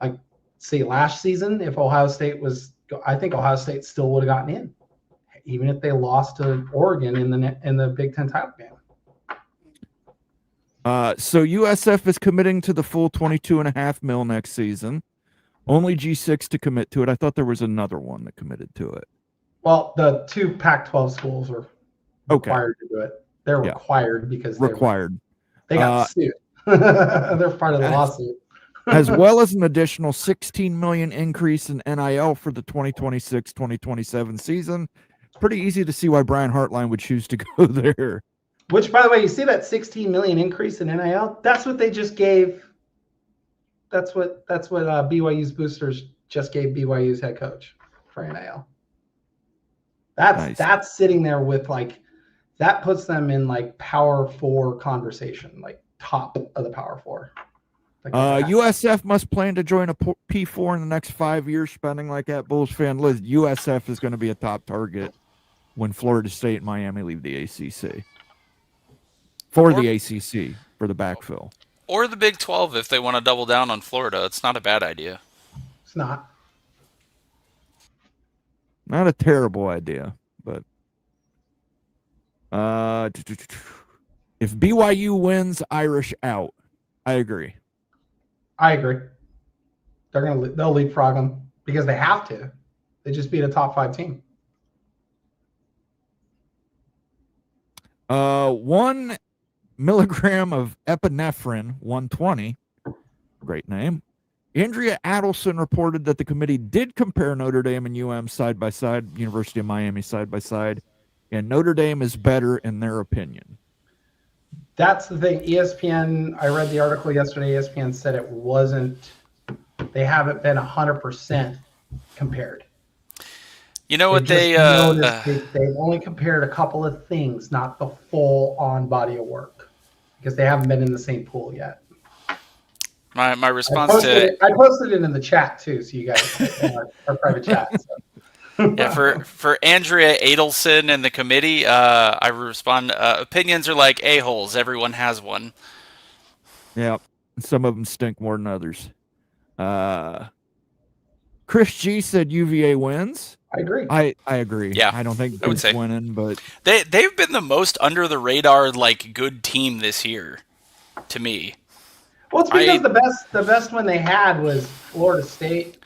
like, say, last season, if Ohio State was – I think Ohio State still would have gotten in, even if they lost to Oregon in the Big Ten title game. So USF is committing to the full $22.5 million next season. Only G6 to commit to it. I thought there was another one that committed to it. Well, the 2 Pac-12 schools are required to do it. They're required because they got sued. They're part of the lawsuit. As well as an additional $16 million increase in NIL for the 2026-2027 season. Pretty easy to see why Brian Hartline would choose to go there. Which, by the way, you see that $16 million increase in NIL? That's what they just gave. That's what BYU's boosters just gave BYU's head coach for NIL. That's sitting there with that puts them in Power 4 conversation, top of the Power 4. USF must plan to join a P4 in the next 5 years, spending like that Bulls fan list. USF is going to be a top target when Florida State and Miami leave the ACC. For the ACC, for the backfill. Or the Big 12 if they want to double down on Florida. It's not a bad idea. It's not. Not a terrible idea, but if BYU wins, Irish out. I agree. They'll leapfrog them because they have to. They just beat a top 5 team. 1 milligram of epinephrine, 120. Great name. Andrea Adelson reported that the committee did compare Notre Dame and UM side by side, University of Miami side by side, and Notre Dame is better in their opinion. That's the thing. ESPN, I read the article yesterday. ESPN said it wasn't, they haven't been 100% compared. You know what They've only compared a couple of things, not the full on body of work, because they haven't been in the same pool yet. My response I posted it in the chat too, so you guys in our private chat. So. Yeah, for Andrea Adelson and the committee, I respond. Opinions are like a-holes. Everyone has one. Yeah, some of them stink more than others. Chris G said UVA wins. I agree. I agree. Yeah, I don't think I would Duke's say winning, but they've been the most under the radar good team this year, to me. Well, it's because the best one they had was Florida State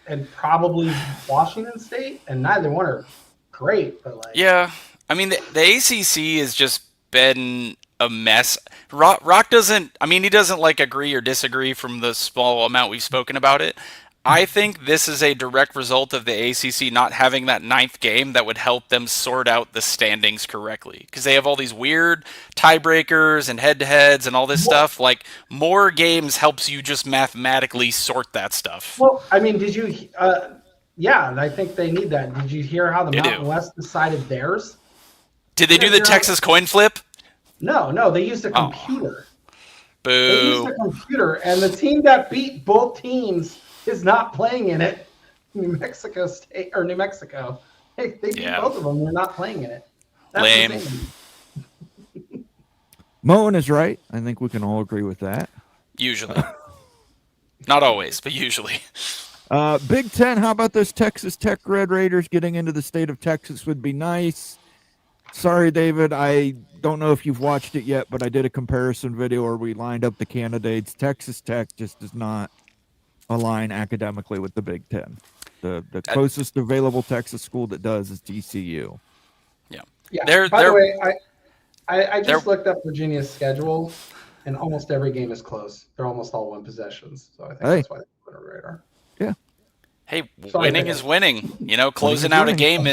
and probably Washington State, and neither one are great. But yeah, I mean the ACC has just been a mess. Rock doesn't. I mean, he doesn't agree or disagree from the small amount we've spoken about it. I think this is a direct result of the ACC not having that 9th game that would help them sort out the standings correctly. Because they have all these weird tiebreakers and head-to-heads and all this stuff. More games helps you just mathematically sort that stuff. Well, I mean, did you... yeah, I think they need that. Did you hear how the Mountain West decided theirs? Did they do the Texas coin flip? No, they used a computer. Boo. They used a computer, and the team that beat both teams is not playing in it. New Mexico State or New Mexico. They beat both of them. They're not playing in it. That's lame. Moen is right. I think we can all agree with that. Usually. Not always, but usually. Big Ten, how about those Texas Tech Red Raiders getting into the state of Texas would be nice. Sorry, David, I don't know if you've watched it yet, but I did a comparison video where we lined up the candidates. Texas Tech just does not align academically with the Big Ten. The closest available Texas school that does is TCU. Yeah. By the way, I just looked up Virginia's schedule, and almost every game is close. They're almost all 1 possessions. So I think that's why they put a radar. Yeah. Hey, winning is winning. Closing out a game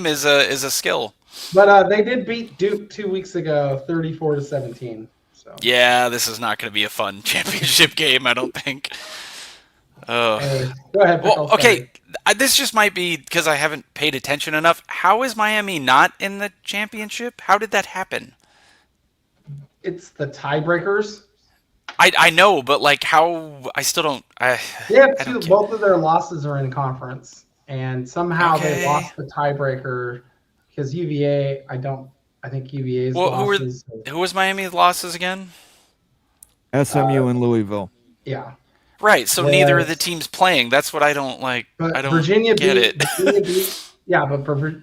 is a skill. But they did beat Duke 2 weeks ago, 34-17. So yeah, this is not going to be a fun championship game, I don't think. Go ahead. Well, okay, this just might be because I haven't paid attention enough. How is Miami not in the championship? How did that happen? It's the tiebreakers. I know, but how? I still don't. Both of their losses are in conference, and somehow they lost the tiebreaker because UVA. I think UVA's losses. Who was Miami's losses again? SMU and Louisville. Yeah. Right. So neither of the teams playing. That's what I don't like. I don't get it.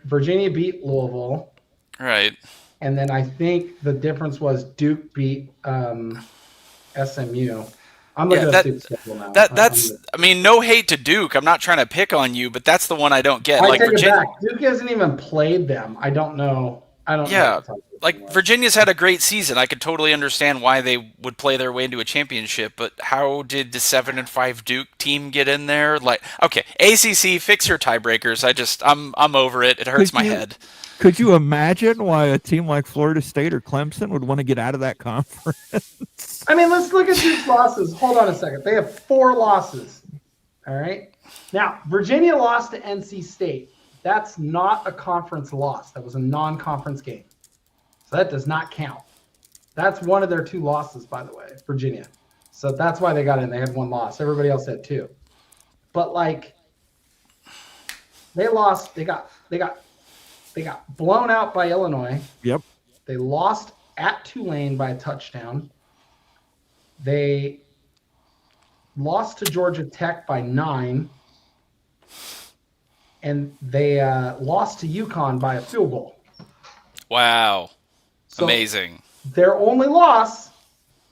Virginia beat Louisville. Right. And then I think the difference was Duke beat SMU. I'm looking at Duke's schedule now. That's. I mean, no hate to Duke. I'm not trying to pick on you, but that's the one I don't get. I take it back. Duke hasn't even played them. I don't know. Yeah, Virginia's had a great season. I could totally understand why they would play their way into a championship, but how did the 7-5 Duke team get in there? Okay, ACC, fix your tiebreakers. I'm over it. It hurts my head. Could you imagine why a team like Florida State or Clemson would want to get out of that conference? I mean, let's look at Duke's losses. Hold on a second. They have 4 losses. All right. Now, Virginia lost to NC State. That's not a conference loss. That was a non-conference game. So that does not count. That's one of their 2 losses, by the way, Virginia. So that's why they got in. They had 1 loss. Everybody else had 2. But they lost. They got blown out by Illinois. Yep. They lost at Tulane by a touchdown. They lost to Georgia Tech by 9. And they lost to UConn by a field goal. Wow. So amazing. Their only loss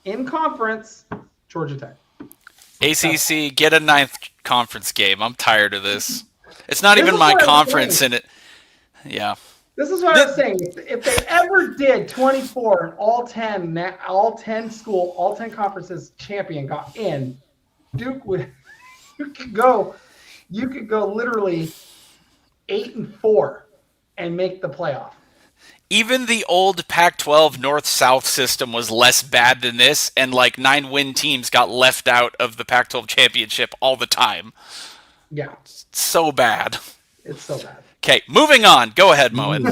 in conference, Georgia Tech. ACC, get a 9th conference game. I'm tired of this. It's not even my conference in it. Yeah. This is what I was saying. If they ever did 24 and all 10 conferences champion got in, Duke would you could go literally 8-4 and make the playoff. Even the old Pac-12 North-South system was less bad than this, and like 9-win teams got left out of the Pac-12 championship all the time. Yeah. So bad. It's so bad. Okay, moving on. Go ahead, Moen.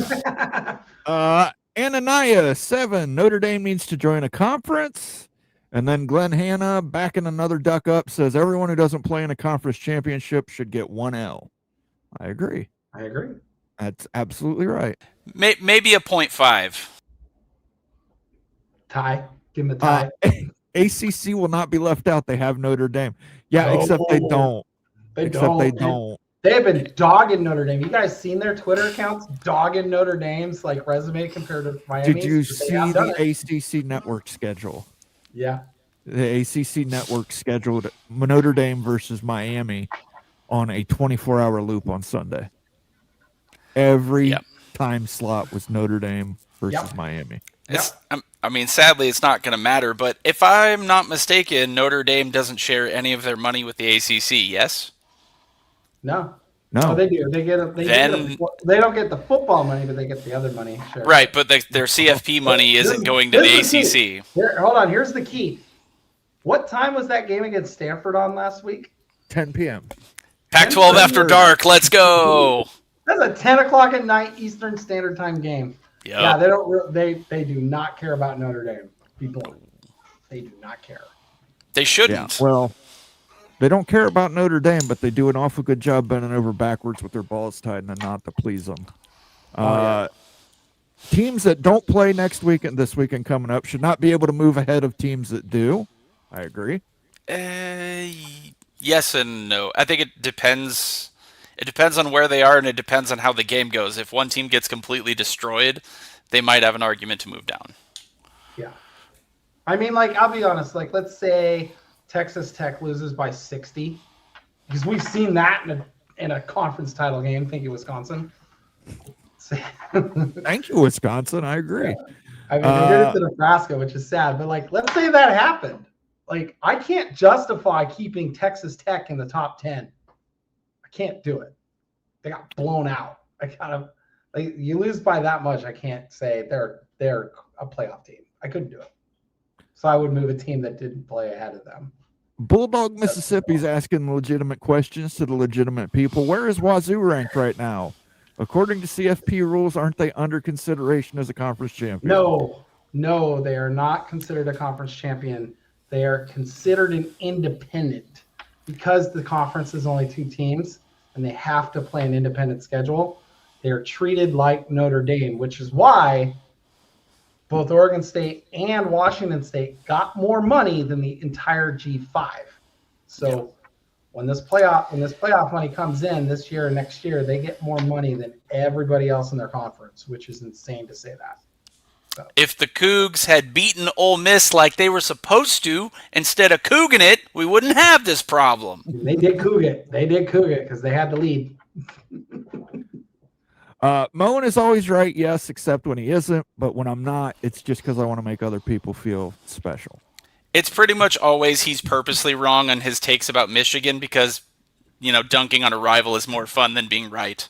Ananias 7. Notre Dame needs to join a conference. And then Glenn Hanna, backing another duck up, says everyone who doesn't play in a conference championship should get 1 L. I agree. That's absolutely right. Maybe a 0.5. Tie. Give him a tie. ACC will not be left out. They have Notre Dame. Yeah, except they don't. They don't. They have been dogging Notre Dame. You guys seen their Twitter accounts dogging Notre Dame's like resume compared to Miami? Did you see the ACC network schedule? Yeah. The ACC network scheduled Notre Dame versus Miami on a 24-hour loop on Sunday. Every time slot was Notre Dame versus Miami. I mean, sadly, it's not going to matter, but if I'm not mistaken, Notre Dame doesn't share any of their money with the ACC, yes? No, they do. They don't get the football money, but they get the other money. Sure. Right, but their CFP money isn't going to the ACC. Hold on. Here's the key. What time was that game against Stanford on last week? 10 p.m. Pac-12 after dark. Let's go. That's a 10 o'clock at night Eastern Standard Time game. Yep. Yeah, they don't. They do not care about Notre Dame. People, they do not care. They shouldn't. Yeah, well, they don't care about Notre Dame, but they do an awful good job bending over backwards with their balls tied and not to please them. Teams that don't play next week and this weekend coming up should not be able to move ahead of teams that do. I agree. Yes and no. I think it depends. It depends on where they are, and it depends on how the game goes. If one team gets completely destroyed, they might have an argument to move down. Yeah. I mean, like, I'll be honest. Like, let's say Texas Tech loses by 60, because we've seen that in a conference title game. Thank you, Wisconsin. Thank you, Wisconsin. I agree. Yeah. I mean, they did it to Nebraska, which is sad. But, like, let's say that happened. Like, I can't justify keeping Texas Tech in the top 10. Can't do it. They got blown out. You lose by that much. I can't say they're a playoff team. I couldn't do it. So I would move a team that didn't play ahead of them. Bulldog Mississippi's asking legitimate questions to the legitimate people. Where is Wazoo ranked right now? According to CFP rules, aren't they under consideration as a conference champion? No, they are not considered a conference champion. They are considered an independent. Because the conference is only 2 teams and they have to play an independent schedule, they're treated like Notre Dame, which is why both Oregon State and Washington State got more money than the entire G5. So when this playoff money comes in this year and next year, they get more money than everybody else in their conference, which is insane to say that. So. If the Cougs had beaten Ole Miss like they were supposed to, instead of Couging it, we wouldn't have this problem. They did Coug it. Because they had the lead. Moen is always right, yes, except when he isn't. But when I'm not, it's just because I want to make other people feel special. It's pretty much always he's purposely wrong on his takes about Michigan because, dunking on a rival is more fun than being right.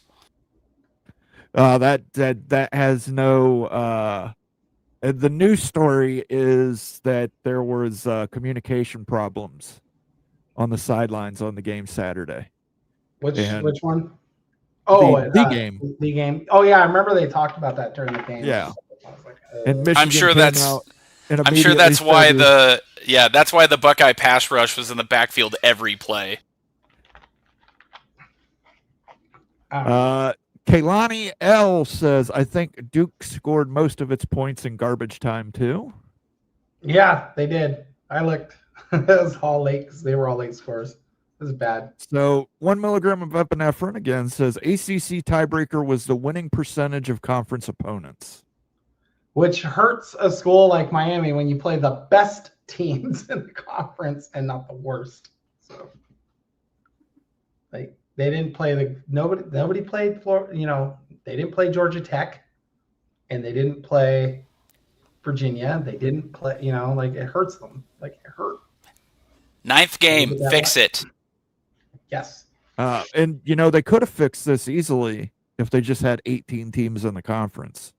That has no... the news story is that there was communication problems on the sidelines on the game Saturday. Which one? Oh, the game. The game. Oh yeah, I remember they talked about that during the game. Yeah. And Michigan I'm sure that's why the Buckeye pass rush was in the backfield every play. Kaylani L says, I think Duke scored most of its points in garbage time, too. Yeah, they did. I looked. It was all late because they were all late scores. It was bad. So 1 milligram of epinephrine again says ACC tiebreaker was the winning percentage of conference opponents. Which hurts a school like Miami when you play the best teams in the conference and not the worst. So, like, they didn't play nobody played Florida, they didn't play Georgia Tech and they didn't play Virginia. They didn't play, it hurts them. Like, it hurt. 9th game, fix it. Yes. And they could have fixed this easily if they just had 18 teams in the conference.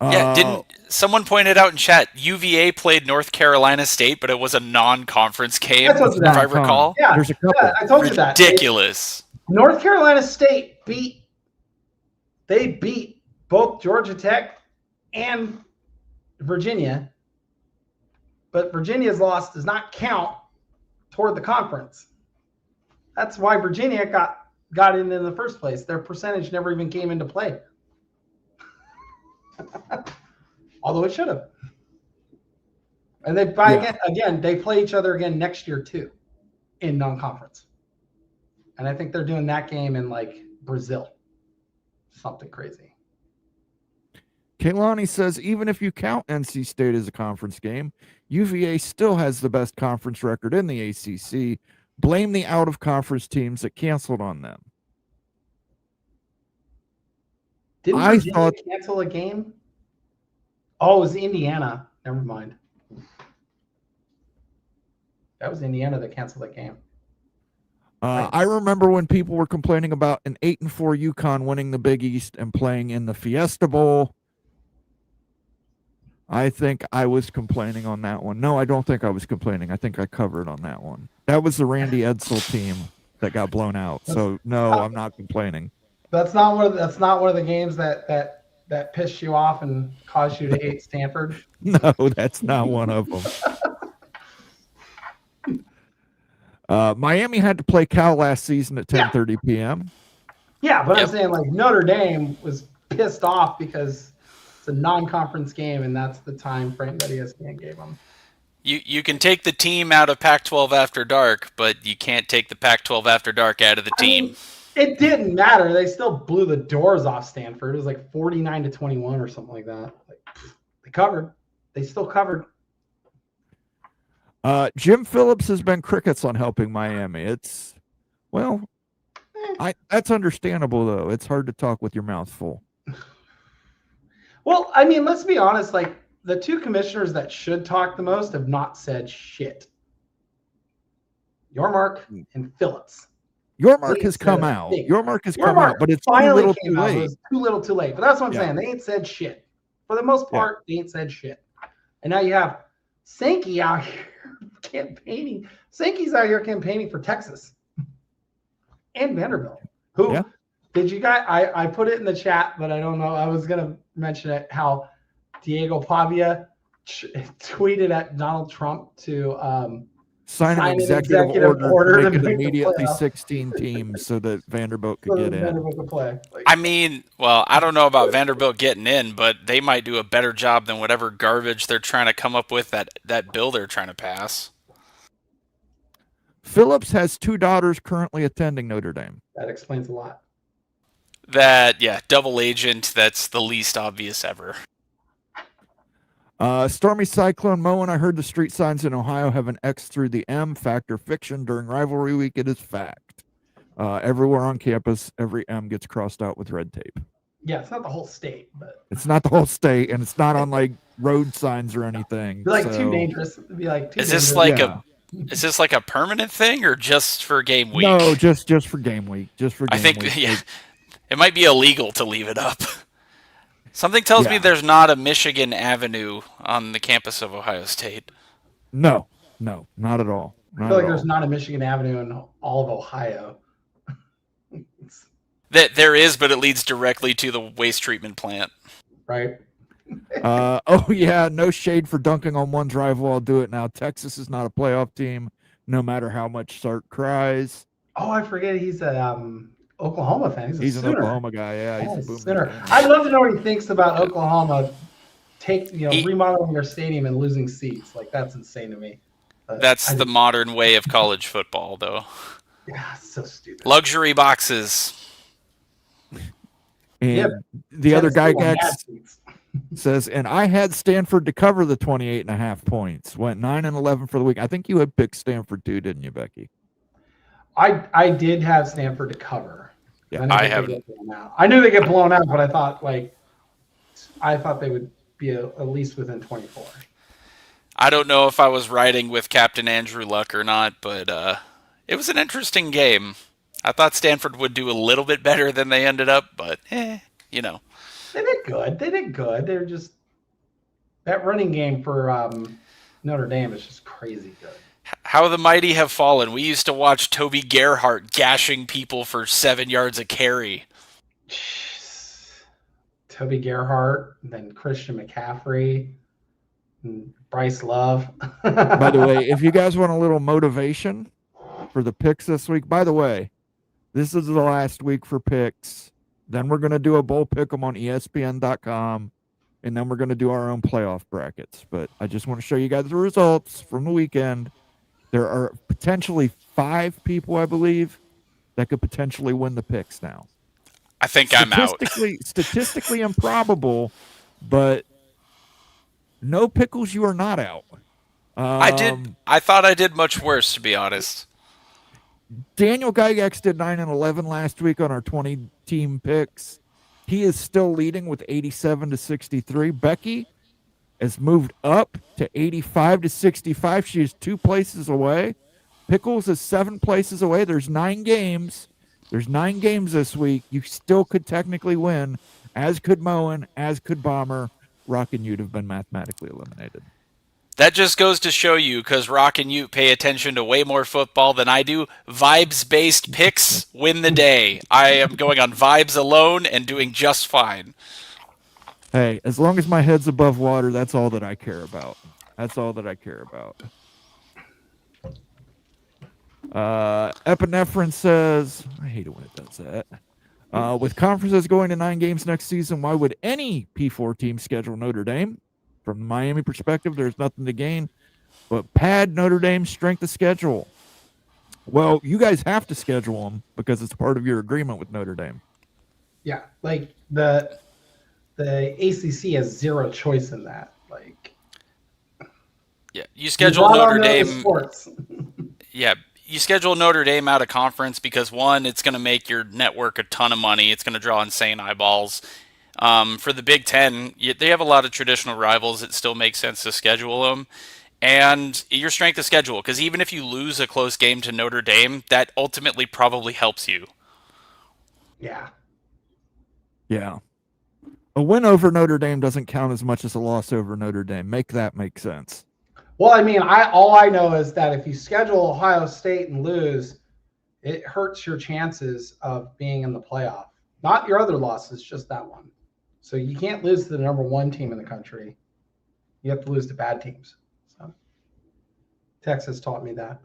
Yeah, didn't someone pointed out in chat? UVA played North Carolina State, but it was a non-conference game, I told you if that. I recall. Yeah, There's a couple. yeah, I told you that. Ridiculous. North Carolina State beat both Georgia Tech and Virginia, but Virginia's loss does not count toward the conference. That's why Virginia got in the first place. Their percentage never even came into play. Although it should have. And they again, they play each other again next year too in non-conference. And I think they're doing that game in like Brazil. Something crazy. Kaylani says, even if you count NC State as a conference game, UVA still has the best conference record in the ACC. Blame the out-of-conference teams that canceled on them. Didn't Virginia cancel a game? Oh, it was Indiana. Never mind. That was Indiana that canceled that game. I remember when people were complaining about an 8-4 UConn winning the Big East and playing in the Fiesta Bowl. I think I was complaining on that one. No, I don't think I was complaining. I think I covered on that one. That was the Randy Edsel team that got blown out. So no, I'm not complaining. That's not one of the games that pissed you off and caused you to hate Stanford. No, that's not one of them. Miami had to play Cal last season at 10:30 p.m. Yeah, but I'm saying like Notre Dame was pissed off because it's a non-conference game and that's the time frame that ESPN gave them. You can take the team out of Pac-12 After Dark, but you can't take the Pac-12 After Dark out of the team. I mean, it didn't matter. They still blew the doors off Stanford. It was like 49-21 or something like that. Like, they covered. They still covered. Jim Phillips has been crickets on helping Miami. It's that's understandable though. It's hard to talk with your mouth full. Well, I mean, let's be honest. Like the two commissioners that should talk the most have not said shit. Yormark and Phillips. Yormark has come out. Yormark has come out, but it's too little too late. It was too little too late. But that's what I'm saying. They ain't said shit. For the most part, they ain't said shit. And now you have Sankey out here campaigning. Sankey's out here campaigning for Texas and Vanderbilt. Who did you guys? I put it in the chat, but I don't know. I was gonna mention it. How Diego Pavia tweeted at Donald Trump to sign an executive order to make it immediately 16 teams so that Vanderbilt could get in. Vanderbilt could play. I mean, well, I don't know about Vanderbilt getting in, but they might do a better job than whatever garbage they're trying to come up with, that bill they're trying to pass. Phillips has 2 daughters currently attending Notre Dame. That explains a lot. Double agent, that's the least obvious ever. Stormy Cyclone Moen, I heard the street signs in Ohio have an X through the M. Fact or fiction? During rivalry week, it is fact. Everywhere on campus, every M gets crossed out with red tape. Yeah, it's not the whole state, but it's not the whole state, and it's not on like road signs or anything. It'd be like too dangerous. It'd be like too Is this dangerous. Is this like a permanent thing or just for game week? No, just for game week. Just for game week. It might be illegal to leave it up. Something tells me there's not a Michigan Avenue on the campus of Ohio State. No, not at all. I feel like there's not a Michigan Avenue in all of Ohio. There is, but it leads directly to the waste treatment plant. Right. No shade for dunking on one's rival. I'll do it now. Texas is not a playoff team, no matter how much Sark cries. Oh, I forget he's a Oklahoma fan. He's an Oklahoma guy. Yeah, he's a Sooner. I'd love to know what he thinks about Oklahoma remodeling their stadium and losing seats. Like that's insane to me. That's the modern way of college football, though. Yeah, so stupid. Luxury boxes. And the other guy says, and I had Stanford to cover the 28.5 points. Went 9-11 for the week. I think you had picked Stanford too, didn't you, Becky? I did have Stanford to cover. Yeah, I haven't. I knew they get blown out, but I thought they would be at least within 24. I don't know if I was riding with Captain Andrew Luck or not, but it was an interesting game. I thought Stanford would do a little bit better than they ended up, but you know. They did good. They're just that running game for Notre Dame is just crazy good. How the mighty have fallen. We used to watch Toby Gerhart gashing people for 7 yards a carry. Jeez. Toby Gerhart, then Christian McCaffrey, and Bryce Love. By the way, if you guys want a little motivation for the picks this week, by the way, this is the last week for picks. Then we're going to do a bowl pick 'em on ESPN.com, and then we're going to do our own playoff brackets. But I just want to show you guys the results from the weekend. There are potentially 5 people, I believe, that could potentially win the picks now. I think I'm out. Statistically improbable, but no pickles, you are not out. I thought I did much worse, to be honest. Daniel Gygax did 9-11 last week on our 20-team picks. He is still leading with 87-63. Becky has moved up to 85-65. She is 2 places away. Pickles is 7 places away. There's 9 games. There's 9 games this week. You still could technically win, as could Moen, as could Bomber. Rock and Ute have been mathematically eliminated. That just goes to show you, because Rock and Ute pay attention to way more football than I do. Vibes-based picks win the day. I am going on vibes alone and doing just fine. Hey, as long as my head's above water, that's all that I care about. That's all that I care about. Epinephrine says, I hate it when it does that. With conferences going to 9 games next season, why would any P4 team schedule Notre Dame? From the Miami perspective, there's nothing to gain, but pad Notre Dame's strength of schedule. Well, you guys have to schedule them because it's part of your agreement with Notre Dame. Yeah, like the ACC has 0 choice in that. Like, yeah, you schedule Notre Dame. Yeah, you schedule Notre Dame out of conference because, one, it's going to make your network a ton of money. It's going to draw insane eyeballs. For the Big Ten, they have a lot of traditional rivals. It still makes sense to schedule them. And your strength of schedule, because even if you lose a close game to Notre Dame, that ultimately probably helps you. Yeah. Yeah. A win over Notre Dame doesn't count as much as a loss over Notre Dame. Make that make sense. Well, I mean, all I know is that if you schedule Ohio State and lose, it hurts your chances of being in the playoff. Not your other losses, just that one. So you can't lose to the number 1 team in the country. You have to lose to bad teams. So Texas taught me that.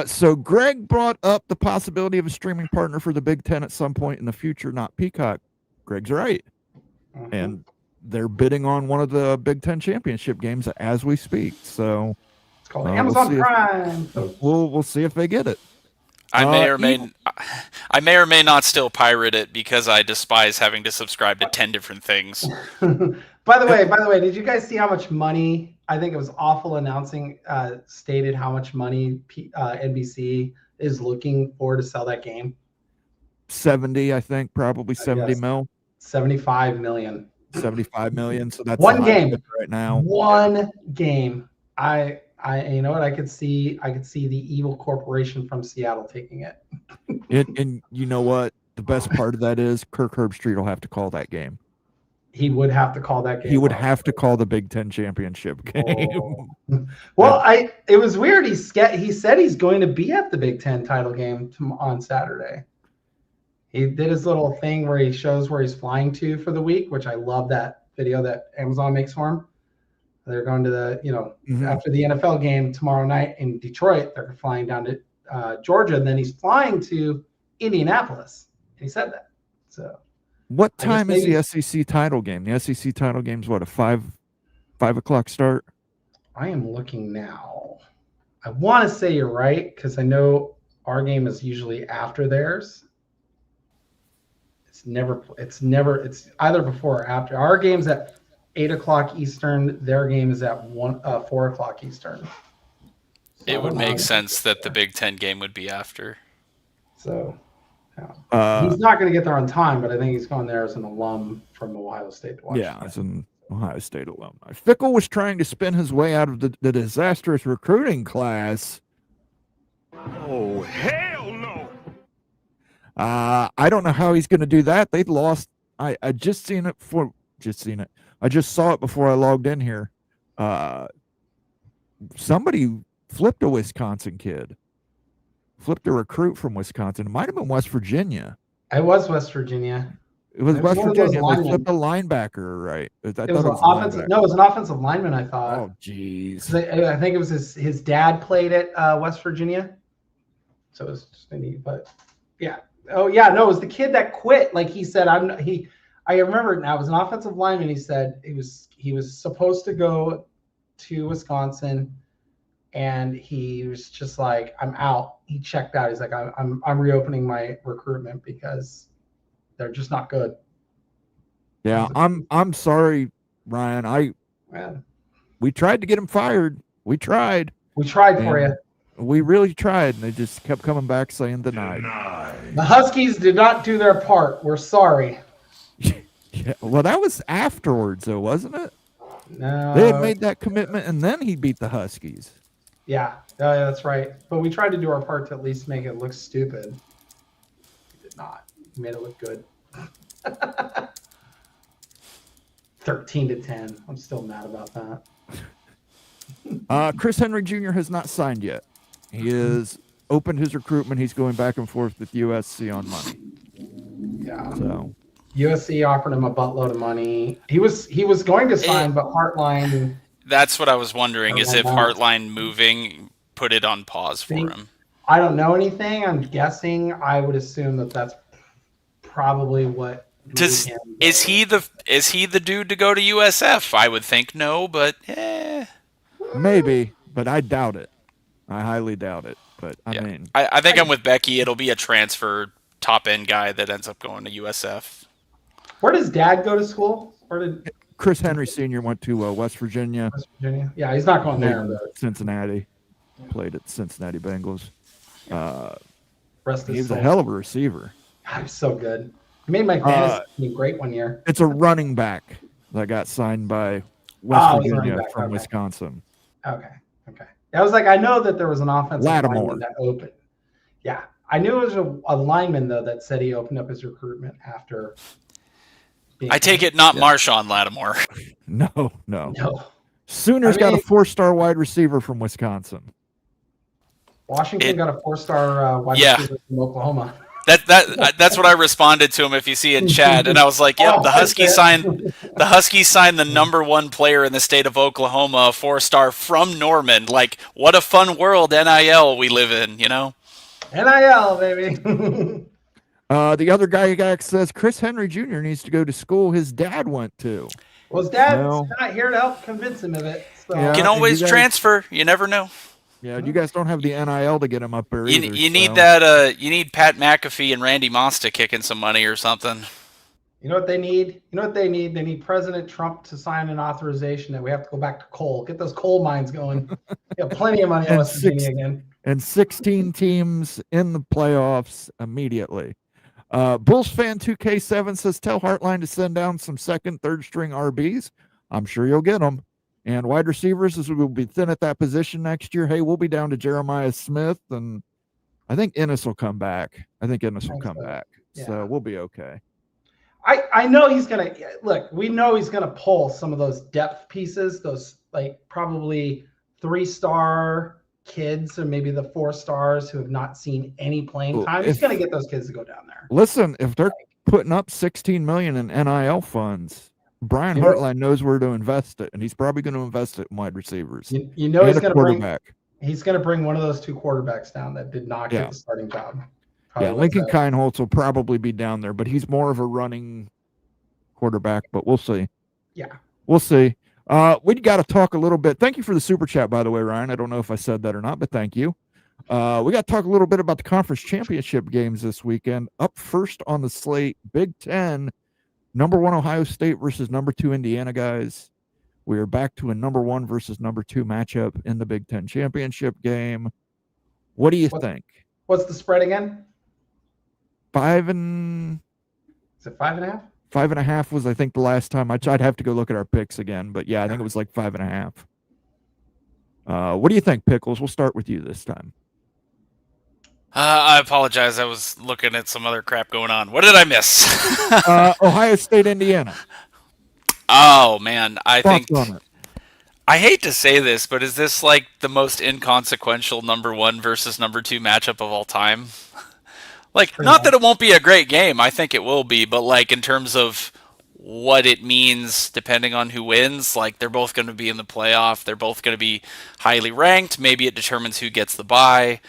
So Greg brought up the possibility of a streaming partner for the Big Ten at some point in the future, not Peacock. Greg's right. Mm-hmm. And they're bidding on one of the Big Ten championship games as we speak. So it's called Amazon Prime. We'll see if they get it. I may or may not still pirate it because I despise having to subscribe to 10 different things. By the way, did you guys see how much money? I think it was awful announcing stated how much money NBC is looking for to sell that game. 70, I think, probably 70 mil. 75 million. 75 million. So that's one game right now. One game. I you know what? I could see the evil corporation from Seattle taking it. And you know what? The best part of that is Kirk Herbstreit will have to call that game. He would have to call that game. He would have to call the Big Ten championship game. Oh. Well, it was weird. He said he's going to be at the Big Ten title game on Saturday. He did his little thing where he shows where he's flying to for the week, which I love that video that Amazon makes for him. They're going to the, after the NFL game tomorrow night in Detroit, they're flying down to Georgia, and then he's flying to Indianapolis. And he said that. So, what time is the SEC title game? The SEC title game's what, a 5 o'clock start? I am looking now. I want to say you're right because I know our game is usually after theirs. It's either before or after. Our game's at 8 o'clock Eastern. Their game is at 4 o'clock Eastern. So it would make sense that the Big Ten game would be after. So he's not going to get there on time, but I think he's going there as an alum from Ohio State to watch. Yeah, as an Ohio State alumni. Fickle was trying to spin his way out of the disastrous recruiting class. Oh, hell no! I don't know how he's going to do that. They lost. I just seen it. I just saw it before I logged in here. Somebody flipped a Wisconsin kid. Flipped a recruit from Wisconsin. It might have been West Virginia. It was West Virginia. It was It was West one of those Virginia. They linemen. flipped a linebacker, right? I It thought was it an was a offensive. linebacker. No, it was an offensive lineman. I thought. Oh, jeez. 'Cause I think it was his dad played at West Virginia, so it was just maybe. But yeah. Oh yeah, no, it was the kid that quit. Like he said, I remember it now. It was an offensive lineman. He said he was supposed to go to Wisconsin, and he was just like, I'm out. He checked out. He's like, I'm reopening my recruitment because they're just not good. Yeah, I'm sorry, Ryan. Man, We tried to get him fired. We tried. we tried for you. We really tried, and they just kept coming back saying denied. The Huskies did not do their part. We're sorry. Yeah, well, that was afterwards, though, wasn't it? No. They had made that commitment, and then he beat the Huskies. Yeah, that's right. But we tried to do our part to at least make it look stupid. We did not. We made it look good. 13-10. I'm still mad about that. Chris Henry Jr. has not signed yet. He has opened his recruitment. He's going back and forth with USC on money. Yeah. So USC offered him a buttload of money. He was going to sign, but Heartline. That's what I was wondering, is if Heartline moving put it on pause for him. I don't know anything. I'm guessing. I would assume that that's probably what. Is he the dude to go to USF? I would think no, but maybe, but I doubt it. I highly doubt it. But I mean, I think I'm with Becky. It'll be a transfer top end guy that ends up going to USF. Where does Dad go to school? Where did Chris Henry Sr. went to West Virginia. West Virginia? Yeah, he's not going there. Cincinnati. Played at Cincinnati Bengals. He was a hell of a receiver. God, he's so good. He made my fantasy team great one year. It's a running back that got signed by West Virginia from Wisconsin. Okay. I was like, I know that there was an offensive Lattimore lineman that opened. Yeah, I knew it was a lineman though that said he opened up his recruitment after. I take it not Marshawn Lattimore. No. Sooners got a 4-star wide receiver from Wisconsin. Washington got a 4-star wide receiver from Oklahoma. That's what I responded to him, if you see in chat, and I was like, "Yep, the Huskies signed the number 1 player in the state of Oklahoma, a 4-star from Norman. Like, what a fun world NIL we live in, you know." NIL, baby. The other guy says Chris Henry Jr. needs to go to school his dad went to. Well, his dad's not here to help convince him of it. So. You can always transfer. You never know. Yeah, you guys don't have the NIL to get him up there either. You need that. You need Pat McAfee and Randy Moss to kick in some money or something. You know what they need? They need President Trump to sign an authorization that we have to go back to coal. Get those coal mines going. We have plenty of money in West Virginia again. And 16 teams in the playoffs immediately. Bulls fan 2K7 says, tell Heartline to send down some second, third string RBs. I'm sure you'll get them. And wide receivers, as we'll be thin at that position next year. Hey, we'll be down to Jeremiah Smith, and I think Ennis will come back. Yeah. So we'll be okay. I know he's going to – look, we know he's going to pull some of those depth pieces, those like probably 3-star kids or maybe the 4 stars who have not seen any playing time. He's going to get those kids to go down there. Listen, if they're putting up $16 million in NIL funds – Brian Heartline knows where to invest it, and he's probably going to invest it in wide receivers. You know he's going to bring one of those 2 quarterbacks down that did not get the starting job. Lincoln Kienholz will probably be down there, but he's more of a running quarterback, but we'll see. Yeah. We'll see. We got to talk a little bit. Thank you for the super chat, by the way, Ryan. I don't know if I said that or not, but thank you. We got to talk a little bit about the conference championship games this weekend. Up first on the slate, Big Ten. Number 1 Ohio State versus number 2 Indiana, guys. We are back to a number 1 versus number 2 matchup in the Big Ten championship game. What do you think? What's the spread again? 5 and... Is it 5.5? 5.5 was, I think, the last time. I'd have to go look at our picks again, but yeah, I think it was like 5.5. What do you think, Pickles? We'll start with you this time. I apologize. I was looking at some other crap going on. What did I miss? Ohio State, Indiana. Oh man, I Thoughts think on it? I hate to say this, but is this like the most inconsequential number 1 versus number 2 matchup of all time? Like, Pretty not that much. it won't be a great game. I think it will be, but like in terms of what it means depending on who wins, like they're both going to be in the playoff. They're both going to be highly ranked. Maybe it determines who gets the bye.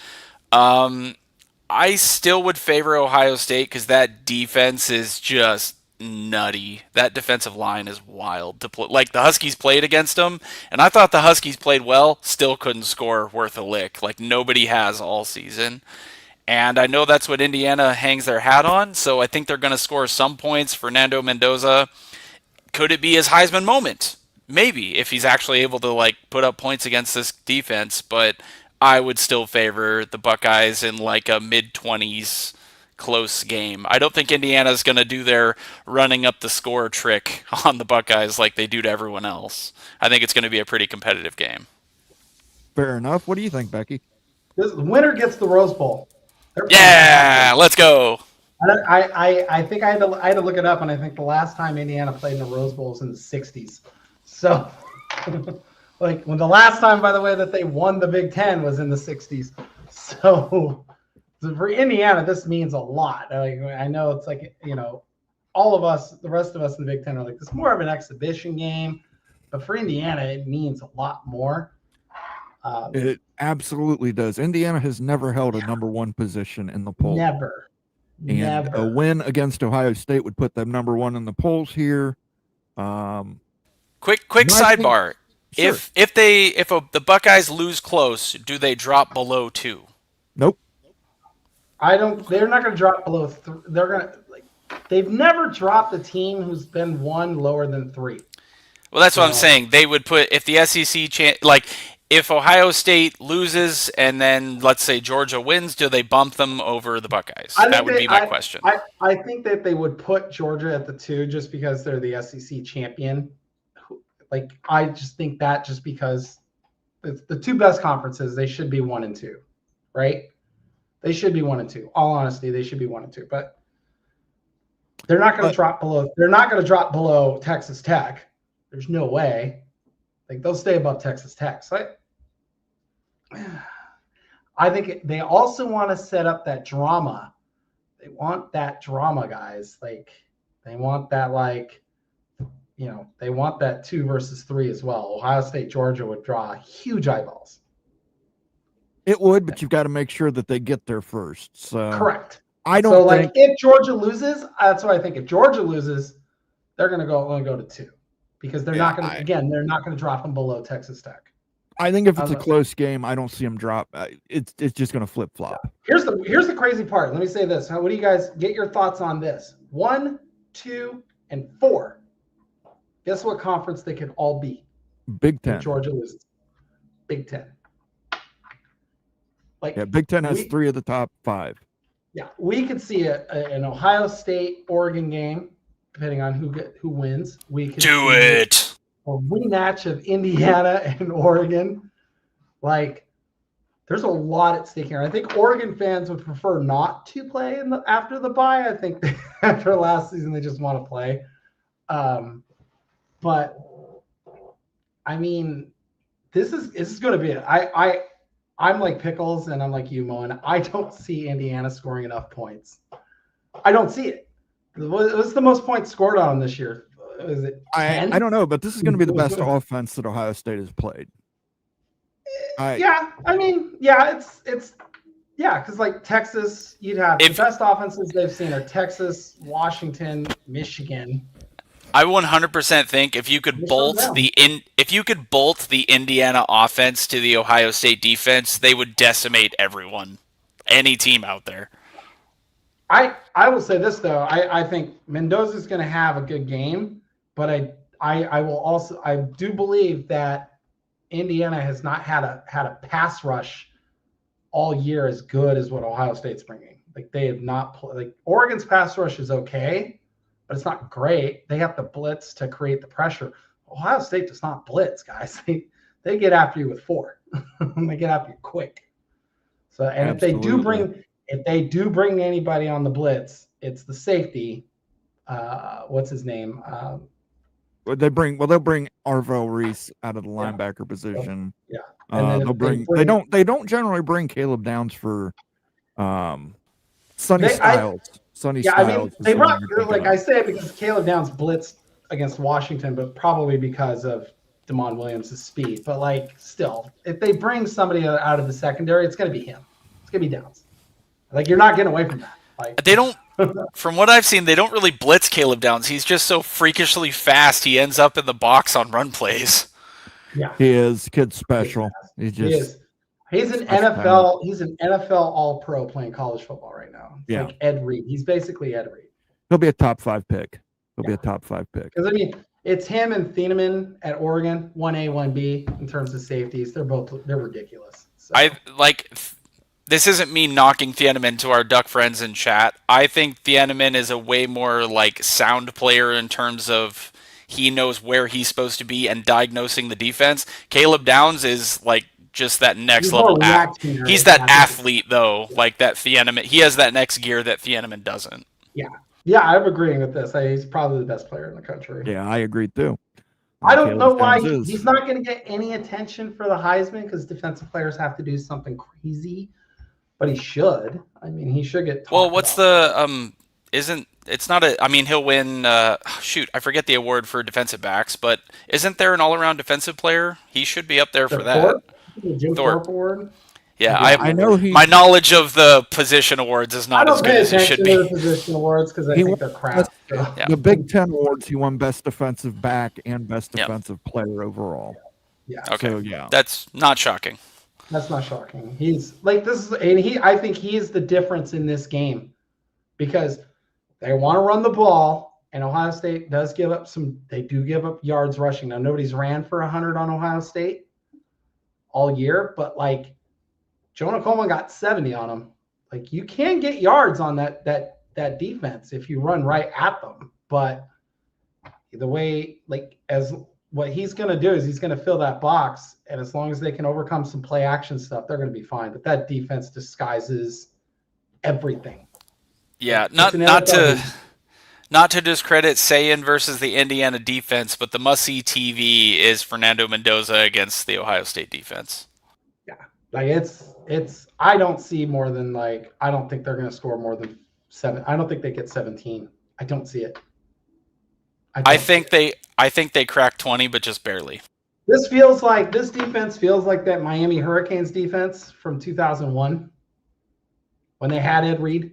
I still would favor Ohio State because that defense is just nutty. That defensive line is wild to play. Like the Huskies played against them, and I thought the Huskies played well. Still couldn't score worth a lick. Like nobody has all season. And I know that's what Indiana hangs their hat on, so I think they're going to score some points. Fernando Mendoza, could it be his Heisman moment? Maybe, if he's actually able to like put up points against this defense, but I would still favor the Buckeyes in like a mid-20s close game. I don't think Indiana's going to do their running up the score trick on the Buckeyes like they do to everyone else. I think it's going to be a pretty competitive game. Fair enough. What do you think, Becky? The winner gets the Rose Bowl. Yeah, let's go. I think I had to look it up, and I think the last time Indiana played in the Rose Bowl was in the '60s. So, like when the last time, by the way, that they won the Big Ten was in the '60s. So, for Indiana, this means a lot. Like, I know it's like all of us, the rest of us in the Big Ten are like, it's more of an exhibition game, but for Indiana, it means a lot more. It absolutely does. Indiana has never held a number 1 position in the poll. Never. And a win against Ohio State would put them number 1 in the polls here. Quick sidebar. Sure. If the Buckeyes lose close, do they drop below 2? Nope. They're not going to drop below. They're going to They've never dropped a team who's been 1 lower than 3. Well, that's what I'm saying. They would put if the SEC if Ohio State loses and then let's say Georgia wins, do they bump them over the Buckeyes? That would be my question. I think that they would put Georgia at the 2 just because they're the SEC champion. Like I just think that just because it's the 2 best conferences, they should be 1 and 2, right? They should be 1 and 2. All honesty, they should be 1 and 2, but they're not going to drop below. They're not going to drop below Texas Tech. There's no way. Like they'll stay above Texas Tech. So I think they also want to set up that drama. They want that drama, guys. Like they want that, they want that 2 versus 3 as well. Ohio State, Georgia would draw huge eyeballs. It would, but you've got to make sure that they get there first. So correct. I don't think if Georgia loses, that's what I think. If Georgia loses, they're going to go to 2 because they're not going to. Again, they're not going to drop them below Texas Tech. I think if it's a close game, I don't see them drop. It's just going to flip flop. Here's the crazy part. Let me say this. What do you guys get your thoughts on this? 1, 2, and 4. Guess what conference they could all be? Big Ten. Georgia loses. Big Ten. Big Ten has 3 of the top 5. Yeah, we could see an Ohio State Oregon game, depending on who wins. We could do it. A rematch of Indiana and Oregon. Like, there's a lot at stake here. I think Oregon fans would prefer not to play after the bye. I think after last season they just want to play. But I mean, this is going to be it. I'm like Pickles and I'm like you, Mo, and I don't see Indiana scoring enough points. I don't see it. What's the most points scored on this year? Is it 10? I don't know, but this is going to be the best offense that Ohio State has played. Because like Texas, you'd have the best offenses they've seen are Texas, Washington, Michigan. I 100% think if you could bolt the Indiana offense to the Ohio State defense, they would decimate everyone, any team out there. I will say this though, I think Mendoza's going to have a good game, but I do believe that Indiana has not had a pass rush all year as good as what Ohio State's bringing. Like they have not like Oregon's pass rush is okay, but it's not great. They have to blitz to create the pressure. Ohio State does not blitz, guys. They get after you with 4. They get after you quick. So, and if they do bring if they do bring anybody on the blitz, it's the safety. What's his name? They'll bring Arvell Reese out of the linebacker position. Yeah. And then they don't generally bring Caleb Downs for Sonny Styles. Sonny Styles. I mean, they brought, like I say, because Caleb Downs blitzed against Washington, but probably because of Damon Williams' speed. But like, still, if they bring somebody out of the secondary, it's going to be him. It's going to be Downs. Like, you're not getting away from that. Like, they don't. From what I've seen, they don't really blitz Caleb Downs. He's just so freakishly fast. He ends up in the box on run plays. Yeah, he is. Kid's special. He is. He's an NFL. He's an NFL All-Pro playing college football right now. It's like Ed Reed. He's basically Ed Reed. He'll be a top 5 pick. He'll be a top 5 pick. Because I mean, it's him and Thieneman at Oregon, 1A, 1B in terms of safeties. They're ridiculous. So. This isn't me knocking Thieneman to our Duck friends in chat. I think Thieneman is a way more like sound player in terms of he knows where he's supposed to be and diagnosing the defense. Caleb Downs is like just that next level. He's that athlete though, like that Thieneman. He has that next gear that Thieneman doesn't. Yeah, I'm agreeing with this. He's probably the best player in the country. Yeah, I agree too. I don't know why he's not going to get any attention for the Heisman because defensive players have to do something crazy. But he should. I mean, he should get. Well, what's the It's not a. I mean, he'll win. Shoot, I forget the award for defensive backs, but isn't there an all-around defensive player? He should be up there for that. The Jim Thorpe Award. Yeah, I know. My knowledge of the position awards is not as good as it should be. The position awards because I think they're crap. The Big Ten awards, he won best defensive back and best defensive player overall. Yeah. Okay. So, that's not shocking. That's not shocking. He's like this is, and I think he is the difference in this game because they want to run the ball, and Ohio State does give up they do give up yards rushing. Now nobody's ran for 100 on Ohio State all year, but like Jonah Coleman got 70 on him. Like you can get yards on that defense if you run right at them, but the way what he's going to do is he's going to fill that box, and as long as they can overcome some play action stuff, they're going to be fine. But that defense disguises everything. Yeah, not to discredit Sayin versus the Indiana defense, but the must-see TV is Fernando Mendoza against the Ohio State defense. Yeah, like it's. I don't see more than I don't think they're going to score more than 7. I don't think they get 17. I don't see it. I think they crack 20, but just barely. This defense feels like that Miami Hurricanes defense from 2001 when they had Ed Reed.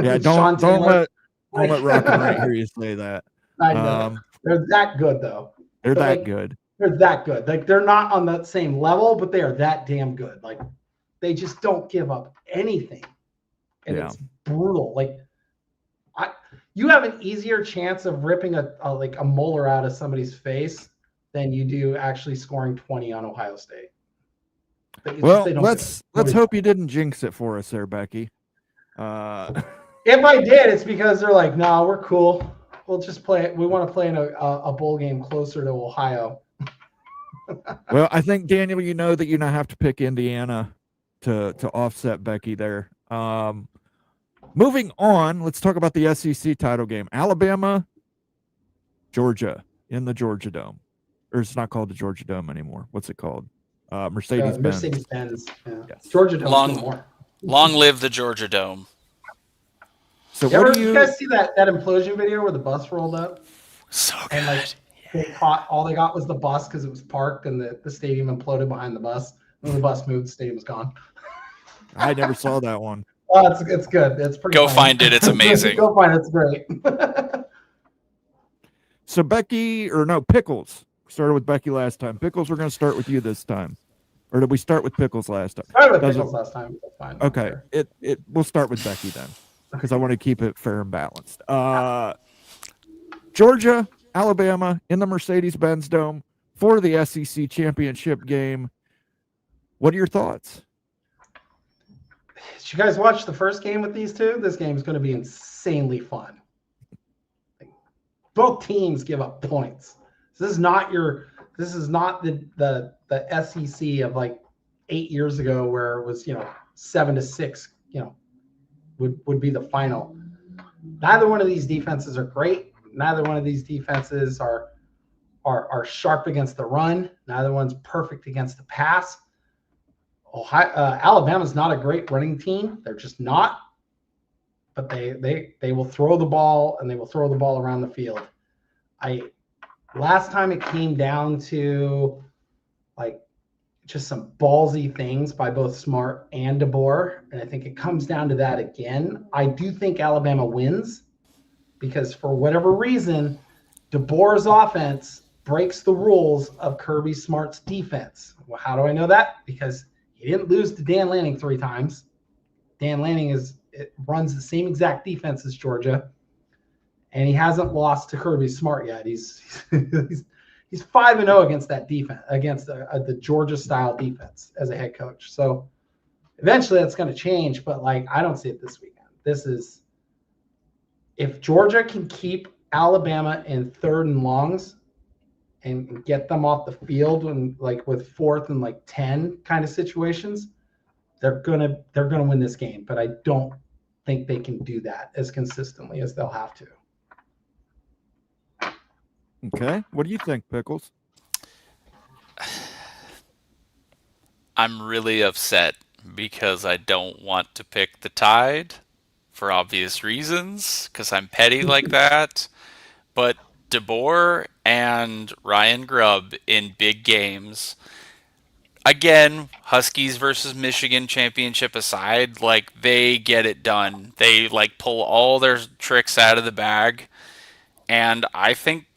Yeah, don't let Rock and Right hear you say that. I know. They're that good though. They're that good. They're that good. Like they're not on that same level, but they are that damn good. Like they just don't give up anything, and it's brutal. Like you have an easier chance of ripping a molar out of somebody's face than you do actually scoring 20 on Ohio State. Well, let's hope you didn't jinx it for us there, Becky. If I did, it's because they're like, no, we're cool. We'll just play. We want to play in a bowl game closer to Ohio. Well, I think, Daniel, you know that you now have to pick Indiana to offset Becky there. Moving on, let's talk about the SEC title game. Alabama, Georgia in the Georgia Dome. Or it's not called the Georgia Dome anymore. What's it called? Mercedes-Benz. Mercedes-Benz. Yeah. Yes. Georgia Dome. Long live the Georgia Dome. So you guys see that implosion video where the bus rolled up? So good. And all they got was the bus because it was parked and the stadium imploded behind the bus. When the bus moved, the stadium was gone. I never saw that one. Oh, it's good. It's pretty. Go funny. find it. It's amazing. Go find it. It's great. So Pickles. Started with Becky last time. Pickles, we're going to start with you this time. Or did we start with Pickles last time? Started with Pickles last time. That's fine. Okay. Sure. We'll start with Becky then because I want to keep it fair and balanced. Georgia, Alabama in the Mercedes-Benz Dome for the SEC championship game. What are your thoughts? Did you guys watch the first game with these two? This game is going to be insanely fun. Both teams give up points. This is not the SEC of like 8 years ago where it was 7-6, would be the final. Neither one of these defenses are great. Neither one of these defenses are sharp against the run. Neither one's perfect against the pass. Alabama's not a great running team. They're just not. But they will throw the ball, and they will throw the ball around the field. Last time it came down to like just some ballsy things by both Smart and DeBoer, and I think it comes down to that again. I do think Alabama wins because for whatever reason, DeBoer's offense breaks the rules of Kirby Smart's defense. Well, how do I know that? Because he didn't lose to Dan Lanning 3 times. Dan Lanning runs the same exact defense as Georgia, and he hasn't lost to Kirby Smart yet. He's 5-0 against that defense, against the Georgia style defense as a head coach. So eventually that's going to change, but like I don't see it this weekend. This is if Georgia can keep Alabama in 3rd and longs and get them off the field and like with 4th and like 10 kind of situations, they're gonna win this game. But I don't think they can do that as consistently as they'll have to. Okay. What do you think, Pickles? I'm really upset because I don't want to pick the Tide for obvious reasons, because I'm petty like that. But DeBoer and Ryan Grubb in big games, again, Huskies versus Michigan championship aside, like they get it done. They like pull all their tricks out of the bag. And I think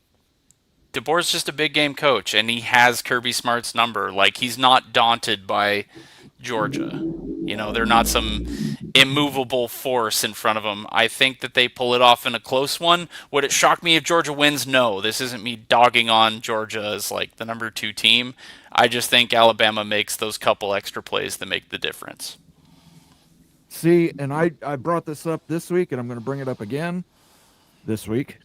DeBoer's just a big game coach, and he has Kirby Smart's number. Like, he's not daunted by Georgia. You know, they're not some immovable force in front of them. I think that they pull it off in a close one. Would it shock me if Georgia wins? No. This isn't me dogging on Georgia as, like, the number 2 team. I just think Alabama makes those couple extra plays that make the difference. See, and I brought this up this week, and I'm going to bring it up again this week.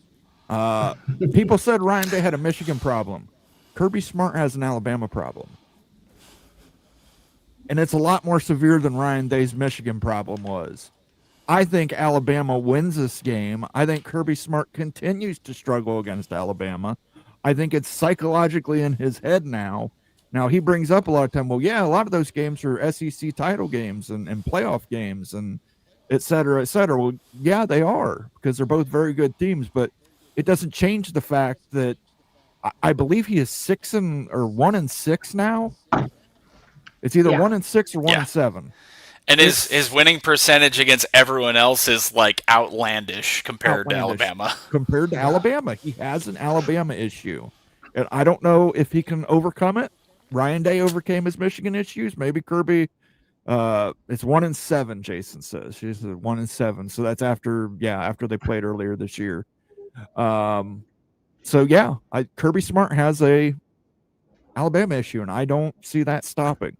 People said Ryan Day had a Michigan problem. Kirby Smart has an Alabama problem. And it's a lot more severe than Ryan Day's Michigan problem was. I think Alabama wins this game. I think Kirby Smart continues to struggle against Alabama. I think it's psychologically in his head now. Now, he brings up a lot of time, well, yeah, a lot of those games are SEC title games and playoff games and et cetera, et cetera. Well, yeah, they are because they're both very good teams, but it doesn't change the fact that I believe he is 1-6 now. It's either 1-6 or 1-7. And his winning percentage against everyone else is like outlandish compared to Alabama. Compared to Alabama, he has an Alabama issue, and I don't know if he can overcome it. Ryan Day overcame his Michigan issues. Maybe Kirby. It's 1-7. Jason says she's 1-7. So that's after they played earlier this year. Kirby Smart has a Alabama issue, and I don't see that stopping.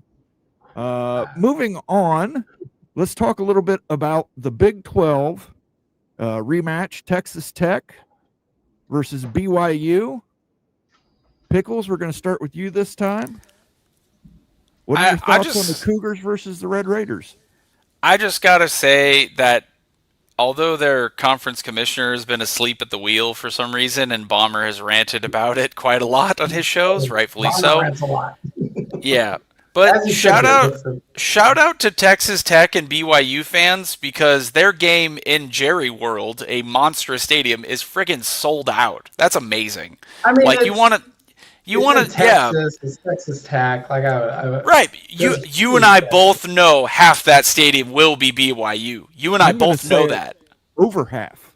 Moving on, let's talk a little bit about the Big 12 rematch, Texas Tech versus BYU. Pickles, we're going to start with you this time. What are your thoughts on the Cougars versus the Red Raiders? I just got to say that although their conference commissioner has been asleep at the wheel for some reason, and Bomber has ranted about it quite a lot on his shows, rightfully so. Rants a lot. Yeah. But shout out to Texas Tech and BYU fans, because their game in Jerry World, a monstrous stadium, is friggin' sold out. That's amazing. I mean, like It's Texas Tech. Like right. You and I both know half that stadium will be BYU. You and I both know that. Over half.